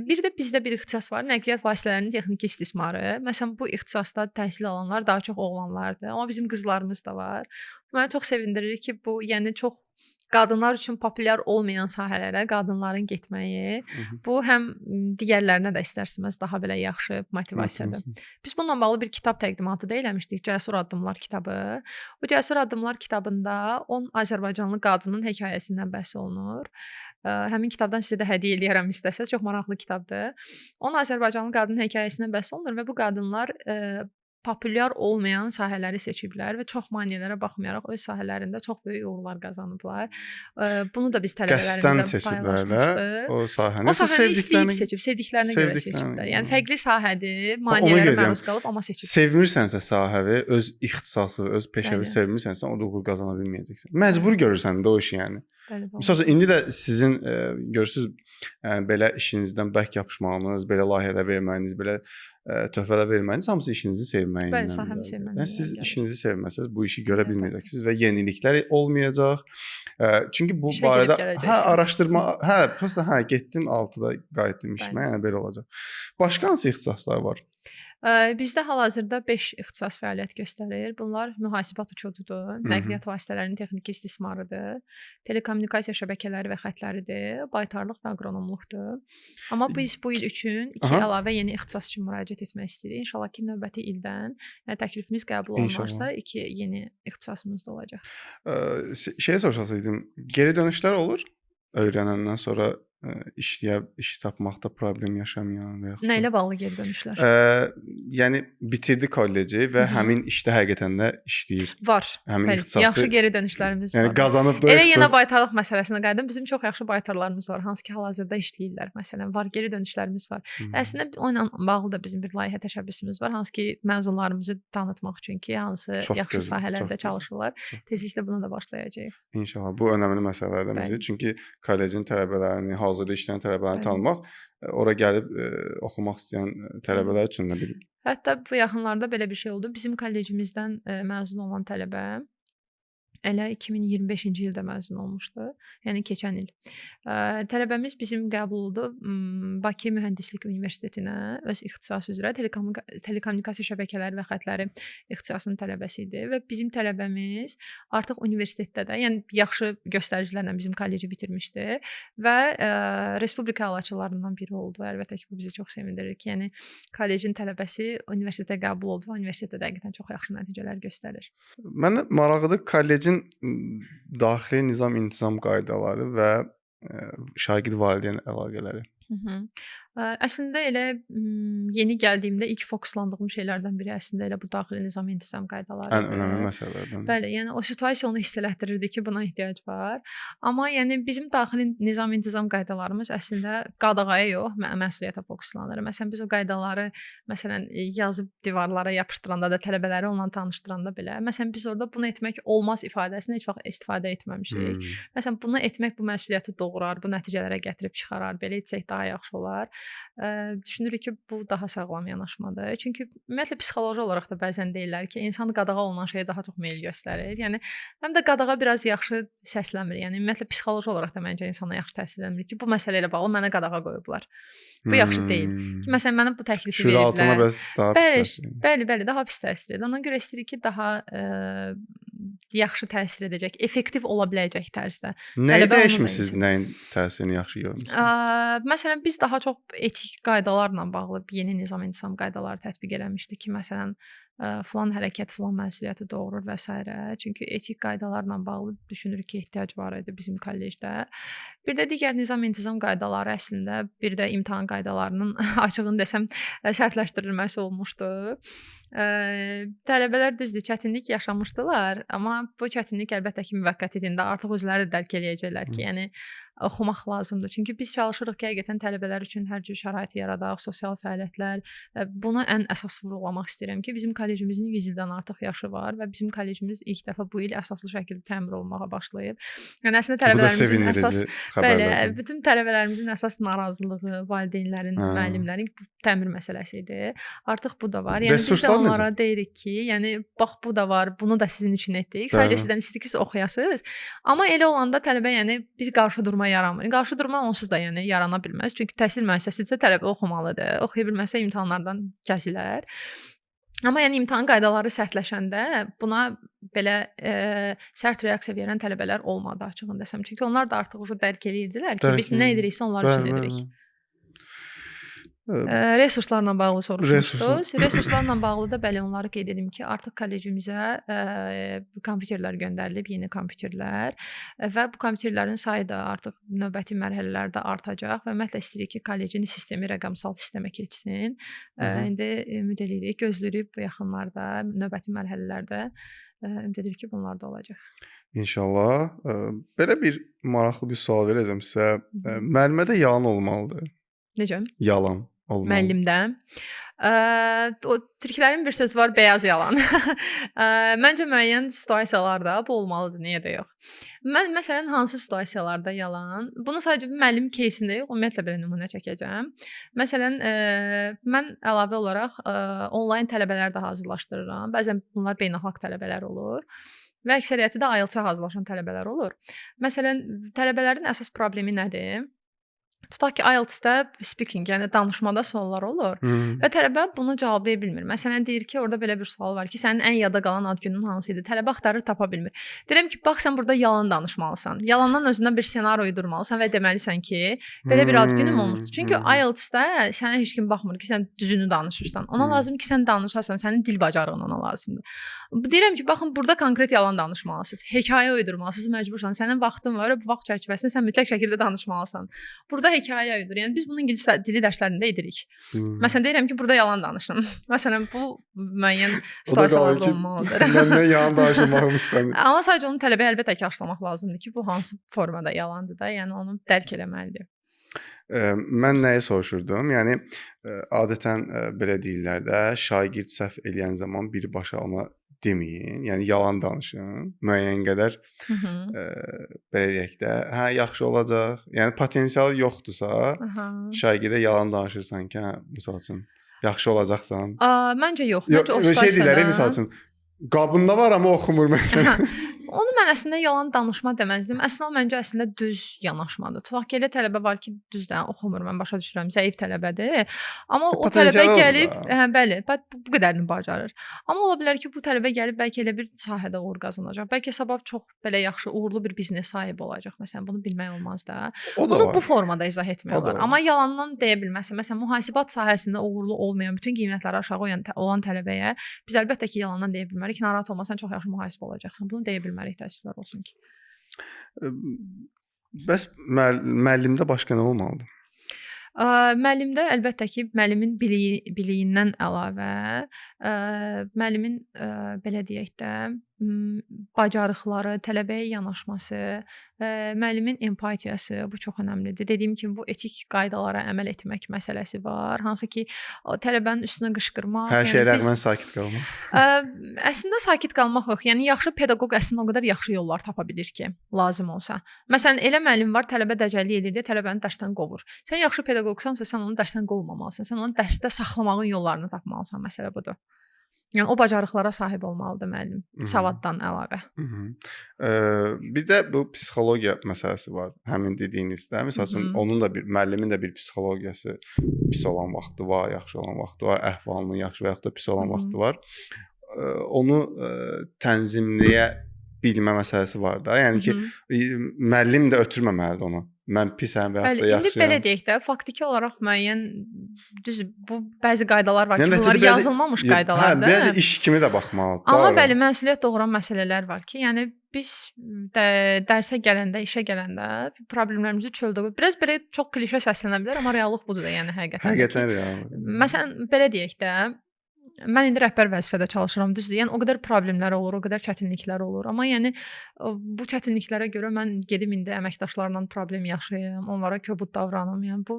Bir də bizdə bir ixtisas var, nəqliyyat vasitələrinin texniki istismarı. Məsələn, bu ixtisasda təhsil alanlar daha çox oğlanlardır, amma bizim qızlarımız da var. Məni çox sevindirir ki, bu yəni çox qadınlar üçün populyar olmayan sahələrə qadınların getməyi, bu həm digərlərinə də istərsiniz daha belə yaxşı motivasiyadır. Biz bununla bağlı bir kitab təqdimatı da eləmişdik, Cəsur Addımlar kitabı. Bu Cəsur Addımlar kitabında 10 Azərbaycanlı qadının hekayəsindən bəhs olunur. Həmin kitabdan sizə də hədiyyə eləyərəm istəsəz, çox maraqlı kitabdır. 10 Azərbaycanlı qadının hekayəsindən bəhs olunur və bu qadınlar populyar olmayan sahələri seçiblər və çox maneələrə baxmayaraq öz sahələrində çox böyük uğurlar qazanıblar. Bunu da biz tələbələrimizə paylaşmışdıq. O sahəni istəyib seçib, sevdiklərinə görə seçiblər. Yəni fərqli sahədir, maneələrə məruz qalıb amma seçib. Sevmirsənsə sahəvi, öz ixtisası, öz peşəvi sevmirsənsə, o uğur qazana bilməyəcəksən. Məcbur görürsən də o işi yəni. Məsələn, indi də sizin görürsüz belə işinizdən bərk yapışmağınız, belə layihələr verməyiniz, belə töhfələr verməyiniz hamısı işinizi sevməyindir. Bəli, sahəmi sevməyindir. Yəni siz işinizi sevməsəz bu işi görə bilməyəcəksiniz və yeniliklər olmayacaq. Çünki bu barədə araşdırma, prosta getdim 6-da qayıtdım işimə, yəni belə olacaq. Başqa hansı ixtisaslar var? Bizdə hal-hazırda 5 ixtisas fəaliyyət göstərir. Bunlar mühasibat uçodudur, nəqliyyat vasitələrinin texniki istismarıdır, telekommunikasiya şəbəkələri və xəttləridir, baytarlıq və aqronomluqdur. Amma biz bu il üçün 2 əlavə yeni ixtisas üçün müraciət etmək istəyirik. İnşallah ki, növbəti ildən təklifimiz qəbul olunarsa 2 yeni ixtisasımız da olacaq. Şeyə soruşasaydım, geri dönüşlər olur öyrənəndən sonra iş tapmaqda problem yaşamayan və yaxud Nə da ilə bağlı geri dönüşlər? Yəni bitirdi kolleci və həmin işdə həqiqətən də işləyir. Var. Həmin Bəli, ixtisası yaxşı geri dönüşlərimiz yəni var. qazanıb da Elə yenə ixtisas baytarlıq məsələsinə qayıdım. Bizim çox yaxşı baytarlarımız var, hansı ki, hal-hazırda işləyirlər. Məsələn, var, geri dönüşlərimiz var. Əslində onunla bağlı da bizim bir layihə təşəbbüsümüz var, hansı ki, məzunlarımızı tanıtmaq üçün ki, hansı Çox yaxşı gözəl, sahələrdə çox gözəl. çalışırlar. Tezliklə buna da başlayacağıq. İnşallah bu önəmli məsələlərdən Bəli. biridir. Çünki kollecin tələbələrini, hazırda işləyən tələbələrini Bəli. tanımaq, ora gəlib oxumaq istəyən tələbələr üçün də bir Hətta bu yaxınlarda belə bir şey oldu. Bizim kollecimizdən məzun olan tələbə elə 2025-ci ildə məzun olmuşdu. Yəni keçən il. Tələbəmiz bizim qəbul oldu Bakı Mühəndislik Universitetinə öz ixtisası üzrə telekommunikasiya şəbəkələri və xəttləri ixtisasının tələbəsi idi və bizim tələbəmiz artıq universitetdə də, yəni yaxşı göstəricilərlə bizim kolleci bitirmişdi və respublika alaçılarından biri oldu. Əlbəttə ki, bu bizi çox sevindirir ki, yəni kollecin tələbəsi universitetə qəbul oldu və universitetdə həqiqətən çox yaxşı nəticələr göstərir. Mənə maraqlıdır kollecin daxili nizam-intizam qaydaları və şagird valideyn əlaqələri. Əslində elə yeni gəldiyimdə ilk fokuslandığım şeylərdən biri əslində elə bu daxili nizam-intizam qaydaları. Ən önəmli məsələlərdən. Bəli, yəni o situasiya onu hiss elətdirirdi ki, buna ehtiyac var. Amma yəni bizim daxili nizam-intizam qaydalarımız əslində qadağaya yox, məsuliyyətə fokuslanır. Məsələn, biz o qaydaları yazıb divarlara yapışdıranda da tələbələri onunla tanışdıranda belə, məsələn biz orada bunu etmək olmaz ifadəsini heç vaxt istifadə etməmişik. Məsələn, bunu etmək bu məsuliyyəti doğurar, bu nəticələrə gətirib çıxarar. Belə etsək daha yaxşı olar. Düşünürük ki, bu daha sağlam yanaşmadır. Çünki ümumiyyətlə psixoloji olaraq da bəzən deyirlər ki, insan qadağa olunan şeyə daha çox meyl göstərir. Yəni həm də qadağa biraz yaxşı səsləmir. Yəni ümumiyyətlə psixoloji olaraq da məncə insana yaxşı təsir eləmir ki, bu məsələ ilə bağlı mənə qadağa qoyublar. Bu yaxşı deyil. Ki, məsələn mənə bu təklifi Şüur altına veriblər. biraz daha pis təsir. Bəli, daha pis təsir edir. Ona görə istəyirik ki, daha yaxşı təsir edəcək, effektiv ola biləcək tərzdə. Nəyi dəyişmisiniz, nəyin təsirini yaxşı görmüsünüz? Məsələn, biz daha çox etik qaydalarla bağlı yeni nizam-intizam qaydaları tətbiq eləmişdik ki, məsələn, filan hərəkət filan məsuliyyəti doğurur və s. Çünki etik qaydalarla bağlı düşünürük ki, ehtiyac var idi bizim kollecdə. Bir də digər nizam-intizam qaydaları əslində bir də imtahan qaydalarının açığını desəm sərtləşdirilməsi olmuşdu. Tələbələr düzdür, çətinlik yaşamışdılar, amma bu çətinlik əlbəttə ki, müvəqqəti idi. Artıq özləri də dərk eləyəcəklər ki, yəni oxumaq lazımdır. Çünki biz çalışırıq ki, həqiqətən tələbələr üçün hər cür şərait yaradaq, sosial fəaliyyətlər. Bunu ən əsas vurğulamaq istəyirəm ki, bizim kollecimizin 100 ildən artıq yaşı var və bizim kollecimiz ilk dəfə bu il əsaslı şəkildə təmir olunmağa başlayıb. Yəni əslində tələbələrimizin əsas xəbərlərdir. Bütün tələbələrimizin əsas narazılığı valideynlərin, müəllimlərin bu təmir məsələsi idi. Artıq bu da var. Yəni biz də onlara deyirik ki, yəni bax bu da var, bunu da sizin üçün etdik. Sadəcə sizdən istəyirik ki, siz oxuyasınız. Amma elə olanda tələbə yəni bir qarşı durma yaranmır. Qarşı durma onsuz da yəni yarana bilməz. Çünki təhsil müəssisəsində tələbə oxumalıdır. Oxuya bilməsə imtahanlardan kəsilər. Amma yəni imtahan qaydaları sərtləşəndə buna belə sərt reaksiya verən tələbələr olmadı açığını desəm. Çünki onlar da artıq dərk eləyirdilər ki, biz nə ediriksə onlar üçün edirik. Resurslarla bağlı soruşmuşdunuz. Resurslarla bağlı da bəli onları qeyd edim ki, artıq kollecimizə kompüterlər göndərilib, yeni kompüterlər və bu kompüterlərin sayı da artıq növbəti mərhələlərdə artacaq və ümumiyyətlə istəyirik ki, kollecin sistemi rəqəmsal sistemə keçsin. İndi ümid edirik, gözləyirik bu yaxınlarda, növbəti mərhələlərdə ümid edirik ki, bunlar da olacaq. İnşallah. Belə bir maraqlı bir sual verəcəm sizə. Müəllimədə yalan olmalıdır. Necə? Yalan olmalı. Müəllimdə. Türklərin bir sözü var, beyaz yalan. Məncə müəyyən situasiyalarda bu olmalıdır, niyə də yox. Mən məsələn hansı situasiyalarda yalan? Bunu sadəcə müəllim кейsində yox, ümumiyyətlə belə nümunə çəkəcəm. Məsələn, mən əlavə olaraq onlayn tələbələr də hazırlaşdırıram. Bəzən bunlar beynəlxalq tələbələr olur. Və əksəriyyəti də IELTS-ə hazırlaşan tələbələr olur. Məsələn, tələbələrin əsas problemi nədir? Tutaq ki, IELTS-də speaking, yəni danışmada suallar olur və tələbə bunu cevablaya bilmir. Məsələn, deyir ki, orada belə bir sual var ki, sənin ən yada qalan ad günün hansı idi? Tələbə axtarır, tapa bilmir. Deyirəm ki, bax sən burada yalan danışmalısan. Yalandan özündən bir ssenari uydurmalısan və deməlisən ki, belə bir ad günüm olmuşdu. Çünki IELTS-də sənə heç kim baxmır ki, sən düzünü danışırsan. Ona lazımdır ki, sən danışasan, sənin dil bacarığın ona lazımdır. Deyirəm ki, baxın, burada konkret yalan danışmalısınız. Hekayə uydurmalısınız, məcbursan. Sənin vaxtın var və bu vaxt çərçivəsində sən mütləq şəkildə danışmalısan. Burada burada hekayə uydur. Yəni biz bunu ingilis dili dərslərində edirik. Hmm. Məsələn deyirəm ki, burada yalan danışın. Məsələn bu müəyyən O da situasiyalarda qalır ki, olmalıdır. məndən yalan danışmağımı istəmir. Amma sadəcə onu tələbəyə əlbəttə ki, aşılamaq lazımdır ki, bu hansı formada yalandır da, yəni onu dərk eləməlidir. Mən nəyi soruşurdum? Yəni adətən belə deyirlər də, şagird səhv eləyən zaman birbaşa ona deməyin. Yəni yalan danışın. Müəyyən qədər belə deyək də, hə yaxşı olacaq. Yəni potensialı yoxdursa, şagirdə yalan danışırsan ki, hə, məsəl üçün yaxşı olacaqsan. Məncə yox. Məncə o şey deyirlər, məsəl üçün qabında var amma oxumur məsələn. Onu mən əslində yalan danışma deməzdim. Əslində o məncə əslində düz yanaşmadır. Tutaq ki, elə tələbə var ki, düzdən oxumur, mən başa düşürəm, zəif tələbədir. Amma o tələbə gəlib, bəli, bu qədərini bacarır. Amma ola bilər ki, bu tələbə gəlib bəlkə elə bir sahədə uğur qazanacaq. Bəlkə sabah çox belə yaxşı, uğurlu bir biznes sahibi olacaq. Məsələn, bunu bilmək olmaz da. Bunu bu formada izah etmək olar. Amma yalandan deyə bilməzsən. Məsələn, mühasibat sahəsində uğurlu olmayan, bütün qiymətləri aşağı olan tələbəyə biz əlbəttə ki, yalandan deyə bilmərik. Narahat olmasan çox yaxşı mühasibə olacaqsan. Bunu deyə bilmərik. Təəssüflər olsun ki. Bəs müəllimdə başqa nə olmalıdır? Müəllimdə əlbəttə ki, müəllimin biliyindən əlavə, müəllimin belə deyək də, bacarıqları, tələbəyə yanaşması, müəllimin empatiyası bu çox əhəmilidir. Dediyim kimi bu etik qaydalara əməl etmək məsələsi var. Hansı ki, tələbənin üstünə qışqırmaq, hər şey rəğmən sakit qalmaq. Əslində sakit qalmaq yox. Yəni yaxşı pedaqoq əslində o qədər yaxşı yollar tapa bilir ki, lazım olsa. Məsələn, elə müəllim var, tələbə dəcəllik edir deyə tələbəni dərsdən qovur. Sən yaxşı pedaqoqsansa, sən onu dərsdən qovmamalısan. Sən onu dərsdə saxlamağın yollarını tapmalısan. Məsələ budur. Yəni o bacarıqlara sahib olmalıdır müəllim, savaddan əlavə. Bir də bu psixologiya məsələsi var. Həmin dediyinizdə, məsəl üçün onun da müəllimin də bir psixologiyası pis olan vaxtı var, yaxşı olan vaxtı var, əhvalının yaxşı və yaxud da pis olan vaxtı var. Onu tənzimləyə bilmə məsələsi var da. Yəni ki, müəllim də ötürməməlidir onu. Mən pisəm və yaxud da yaxşıyam. İndi belə deyək də, faktiki olaraq müəyyən düz bu bəzi qaydalar var ki, bunlar yazılmamış qaydalardır. Hə, biraz iş kimi də baxmalıdır. Amma bəli, məsuliyyət doğuran məsələlər var ki, yəni biz dərsə gələndə, işə gələndə problemlərimizi çöldə qoyub, biraz belə çox klişə səslənə bilər, amma reallıq budur da, yəni həqiqətən. Həqiqətən real. Məsələn, belə deyək də, mən indi rəhbər vəzifədə çalışıram, düzdür? Yəni o qədər problemlər olur, o qədər çətinliklər olur. Amma yəni bu çətinliklərə görə mən gedim indi əməkdaşlarla problem yaşayım, onlara kobud davranım. Yəni bu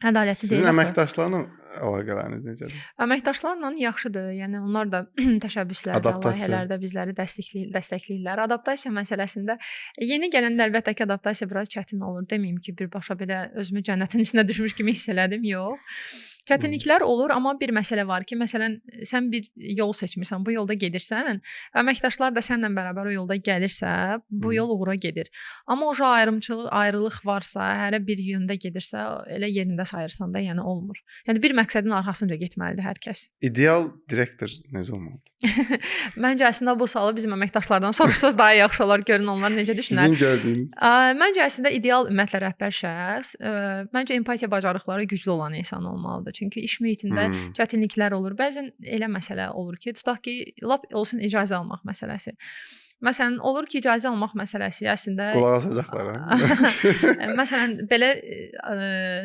ədalətli deyil. Sizin əməkdaşlarla əlaqələriniz necədir? Əməkdaşlarla yaxşıdır. Yəni onlar da təşəbbüslərdə, layihələrdə bizləri dəstəkləyirlər. Adaptasiya məsələsində yeni gələndə əlbəttə ki, adaptasiya biraz çətin olur. Deməyim ki, birbaşa belə özümü cənnətin içində düşmüş kimi hiss elədim, yox. Çətinliklər olur, amma bir məsələ var ki, məsələn, sən bir yol seçmirsən, bu yolda gedirsən, əməkdaşlar da səninlə bərabər o yolda gəlirsə, bu yol uğura gedir. Amma o ayrılıq varsa, hərə bir yöndə gedirsə, elə yerində sayırsan da, yəni olmur. Yəni bir məqsədin arxasınca getməlidir hər kəs. İdeal direktor necə olmalıdır? Məncə əslində bu sualı bizim əməkdaşlardan soruşsanız daha yaxşı olar, görün onlar necə düşünər. Sizin gördüyünüz. Məncə əslində ideal ümumiyyətlə rəhbər şəxs, məncə empatiya bacarıqları güclü olan insan olmalıdır. Çünki iş mühitində çətinliklər olur. Bəzən elə məsələ olur ki, tutaq ki, lap olsun icazə almaq məsələsi. Məsələn, olur ki, icazə almaq məsələsi əslində qulaq asacaqlar. Məsələn, belə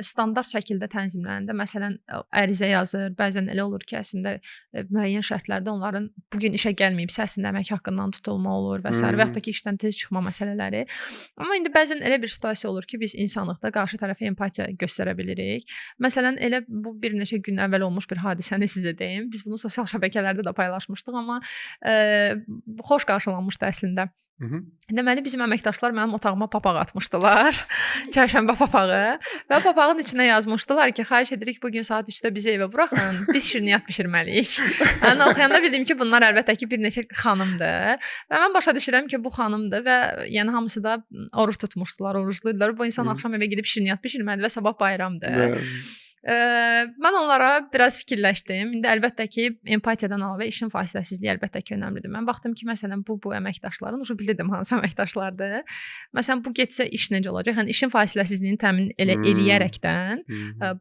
standart şəkildə tənzimlənəndə, məsələn, ərizə yazır. Bəzən elə olur ki, əslində müəyyən şərtlərdə onların bu gün işə gəlməyibsə, əslində əmək haqqından tutulma olur və s. və yaxud da ki, işdən tez çıxma məsələləri. Amma indi bəzən elə bir situasiya olur ki, biz insanlıqda qarşı tərəfə empatiya göstərə bilirik. Məsələn, elə bu bir neçə gün əvvəl olmuş bir hadisəni sizə deyim. Biz bunu sosial şəbəkələrdə də paylaşmışdıq, amma xoş qarşılanmışdı əslində. Deməli, bizim əməkdaşlar mənim otağıma papaq atmışdılar. Çərşənbə papağı. Və papağın içinə yazmışdılar ki, xahiş edirik bugün saat 3-də bizi evə buraxın. Biz şirniyyat bişirməliyik. Yəni oxuyanda bildim ki, bunlar əlbəttə ki, bir neçə xanımdır. Və mən başa düşürəm ki, bu xanımdır və yəni hamısı da oruç tutmuşdular, orucluydular. Bu insan axşam evə gedib şirniyyat bişirməlidir və sabah bayramdır. Mən onlara biraz fikirləşdim. İndi əlbəttə ki, empatiyadan əlavə işin fasiləsizliyi əlbəttə ki, önəmlidir. Mən baxdım ki, məsələn, bu əməkdaşların, bilirdim hansı əməkdaşlardır. Məsələn, bu getsə iş necə olacaq? Yəni işin fasiləsizliyini təmin eləyərəkdən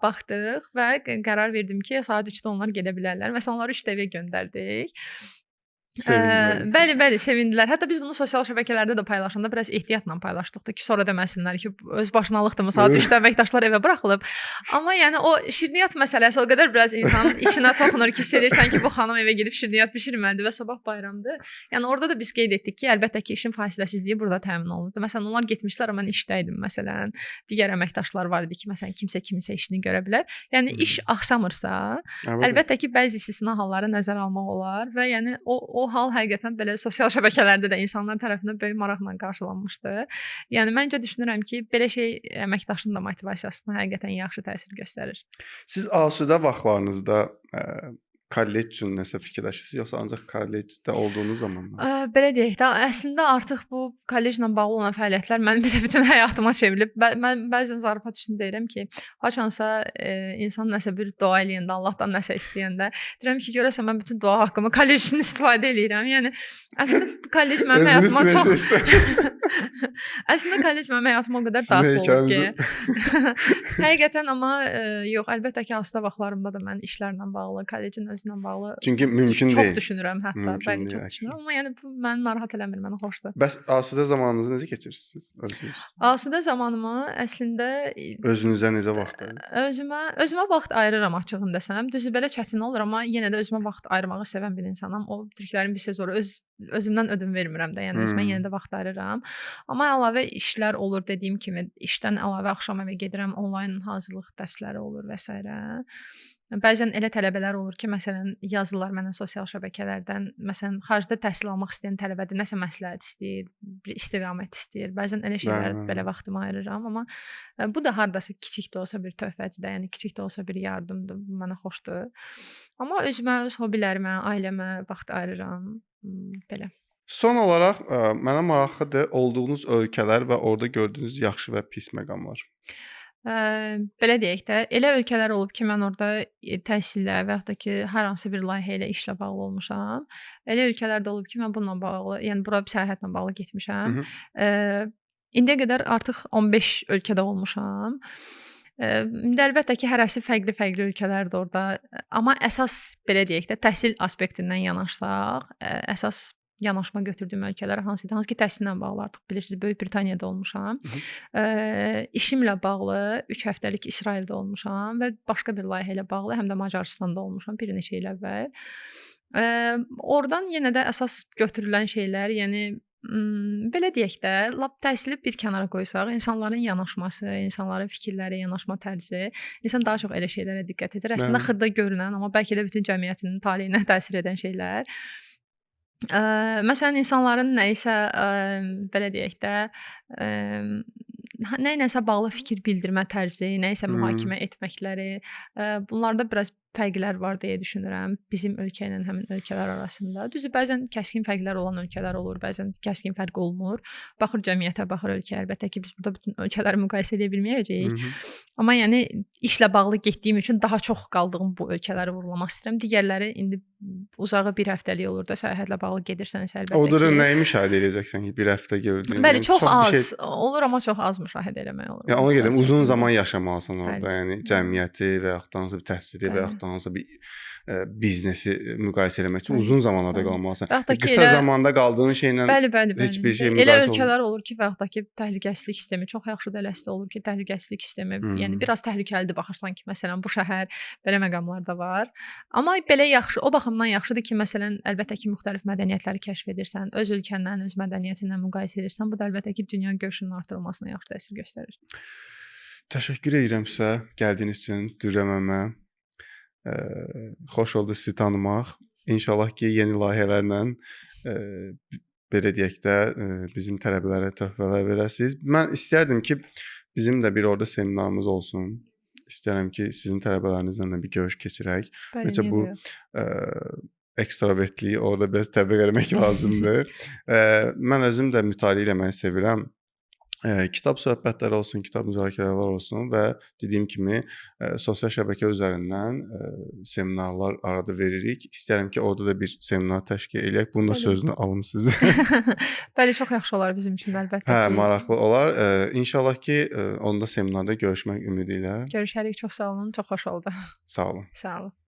baxdıq və qərar verdim ki, saat 3-də onlar gedə bilərlər. Məsələn, onları 3-də evə göndərdik. Sevindilər sizi. Bəli, bəli, sevindilər. Hətta biz bunu sosial şəbəkələrdə də paylaşanda biraz ehtiyatla paylaşdıq da ki, sonra deməsinlər ki, öz başınalıqdır, saat 3-də əməkdaşlar evə buraxılıb. Amma yəni o şirniyyat məsələsi o qədər biraz insanın içinə toxunur ki, hiss edirsən ki, bu xanım evə gedib şirniyyat bişirməlidir və sabah bayramdır. Yəni orada da biz qeyd etdik ki, əlbəttə ki, işin fasiləsizliyi burada təmin olunubdur. Məsələn, onlar getmişlər, amma mən işdəydim məsələn. Digər əməkdaşlar var idi ki, məsələn, kimsə kiminsə işini görə bilər. Yəni iş axsamırsa, əlbəttə ki, bəzi istisna halları nəzərə almaq olar və yəni o hal həqiqətən belə sosial şəbəkələrdə də insanlar tərəfindən böyük maraqla qarşılanmışdı. Yəni məncə düşünürəm ki, belə şey əməkdaşın da motivasiyasına həqiqətən yaxşı təsir göstərir. Siz asudə vaxtlarınızda kollec üçün nəsə fikirləşirsiniz, yoxsa ancaq kollecdə olduğunuz zamanlar? Belə deyək də, əslində artıq bu kolleclə bağlı olan fəaliyyətlər mənim belə bütün həyatıma çevrilib. Mən bəzən zarafat üçün deyirəm ki, haçansa insan nəsə bir dua eləyəndə, Allahdan nəsə istəyəndə, deyirəm ki, görəsən mən bütün dua haqqımı kollec üçün istifadə eləyirəm. Yəni əslində kollec mənim həyatıma çox Əslində kollec mənim həyatıma o qədər daxil olub ki. Həqiqətən amma yox, əlbəttə ki, asudə vaxtlarımda da mən işlərlə bağlı, kollecin özünə bağlı. Çünki mümkün çox deyil. Düşünürəm hətta, Mümkün bəli, deyil, çox əksər. düşünürəm. Amma yəni bu məni narahat eləmir, mənə xoşdur. Bəs asudə zamanınızı necə keçirirsiniz özünüz? Asudə zamanımı əslində Özünüzə necə vaxt ayırırsınız? özümə vaxt ayırıram açığını desəm. Düzü belə çətin olur, amma yenə də özümə vaxt ayırmağı sevən bir insanam. O türklərin bir sözü var, özümdən ödün vermirəm də. Yəni özümə yenə də vaxt ayırıram. Amma əlavə işlər olur, dediyim kimi, işdən əlavə axşam evə gedirəm, onlayn hazırlıq dərsləri olur və s. Bəzən elə tələbələr olur ki, məsələn, yazırlar mənə sosial şəbəkələrdən, məsələn, xaricdə təhsil almaq istəyən tələbədir, nəsə məsləhət istəyir, bir istiqamət istəyir. Bəzən elə şeylərə belə vaxtımı ayırıram, amma bu da hardasa kiçik də olsa bir töhfədir də, yəni kiçik də olsa bir yardımdır, bu mənə xoşdur. Amma özümə, öz hobbilərimə, ailəmə vaxt ayırıram, belə. Son olaraq mənə maraqlıdır olduğunuz ölkələr və orada gördüyünüz yaxşı və pis məqamlar. Belə deyək də, elə ölkələr olub ki, mən orada təhsillə və yaxud da ki, hər hansı bir layihə ilə, işlə bağlı olmuşam. Elə ölkələr də olub ki, mən bununla bağlı, yəni bura səyahətlə bağlı getmişəm. İndiyə qədər artıq 15 ölkədə olmuşam. İndi əlbəttə ki, hərəsi fərqli-fərqli ölkələrdir orada. Amma əsas belə deyək də, təhsil aspektindən yanaşsaq, əsas yanaşma götürdüyüm ölkələr hansı idi? Hansı ki, təhsillə bağlı artıq bilirsiniz, Böyük Britaniyada olmuşam. İşimlə bağlı 3 həftəlik İsraildə olmuşam və başqa bir layihə ilə bağlı həm də Macaristanda olmuşam bir neçə il əvvəl. Oradan yenə də əsas götürülən şeylər, yəni belə deyək də, lap təhsili bir kənara qoysaq, insanların yanaşması, insanların fikirləri, yanaşma tərzi, insan daha çox elə şeylərə diqqət edir. Əslində xırda görünən, amma bəlkə də bütün cəmiyyətin taleyinə təsir edən şeylər. Məsələn, insanların nəyisə belə deyək də, nəyinəsə bağlı fikir bildirmə tərzi, nəyisə mühakimə etməkləri, bunlarda biraz fərqlər var deyə düşünürəm bizim ölkə ilə həmin ölkələr arasında. Düzü bəzən kəskin fərqlər olan ölkələr olur, bəzən kəskin fərq olmur. Baxır cəmiyyətə, baxır ölkəyə. Əlbəttə ki, biz burada bütün ölkələri müqayisə edə bilməyəcəyik. Amma yəni işlə bağlı getdiyim üçün daha çox qaldığım bu ölkələri vurğulamaq istəyirəm. Digərləri indi uzağı bir həftəlik olur da səyahətlə bağlı gedirsənsə əlbəttə ki. Orada nəyi müşahidə edəcəksən ki, bir həftə gördüyün? Bəli, çox az olur, amma çox az müşahidə eləmək olur. Yəni ona görə uzun zaman yaşamalısan orada, yəni cəmiyyəti və yaxud da hansı bir təhsili və yaxud da hansı bir biznesi müqayisə etmək üçün uzun zaman orada qalmalısan. Qısa zamanda qaldığın şeylə heç bir şey müqayisə olmur. Elə ölkələr olur ki, və yaxud da ki, təhlükəsizlik sistemi çox yaxşı dələsdə olur ki, təhlükəsizlik sistemi, yəni biraz təhlükəlidir baxırsan ki, məsələn, bu şəhər belə məqamlarda var. Amma belə yaxşı, o baxımdan yaxşıdır ki, məsələn, əlbəttə ki, müxtəlif mədəniyyətləri kəşf edirsən, öz ölkəndən, öz mədəniyyətindən müqayisə edirsən, bu da əlbəttə ki, dünya görüşünün artırılmasına yaxşı təsir göstərir. Təşəkkür edirəm sizə gəldiyiniz üçün, Dürrə. Xoş oldu sizi tanımaq. İnşallah ki, yeni layihələrlə belə deyək də bizim tələbələrə töhfələr verəsiniz. Mən istərdim ki, bizim də bir orada seminarımız olsun. İstərəm ki, sizin tələbələrinizlə də bir görüş keçirək. Necə bu ekstravertliyi orada biraz təbliğ etmək lazımdır. Mən özüm də mütaliə etməyi sevirəm. Kitab söhbətləri olsun, kitab müzakirələri olsun və dediyim kimi sosial şəbəkə üzərindən seminarlar arada veririk. İstərəm ki, orada da bir seminar təşkil eləyək. Bunun da sözünü alım sizdən. Bəli, çox yaxşı olar bizim üçün əlbəttə ki. Hə, maraqlı olar. İnşallah ki, onda seminarda görüşmək ümidi ilə. Görüşərik, çox sağ olun, çox xoş oldu. Sağ olun. Sağ olun.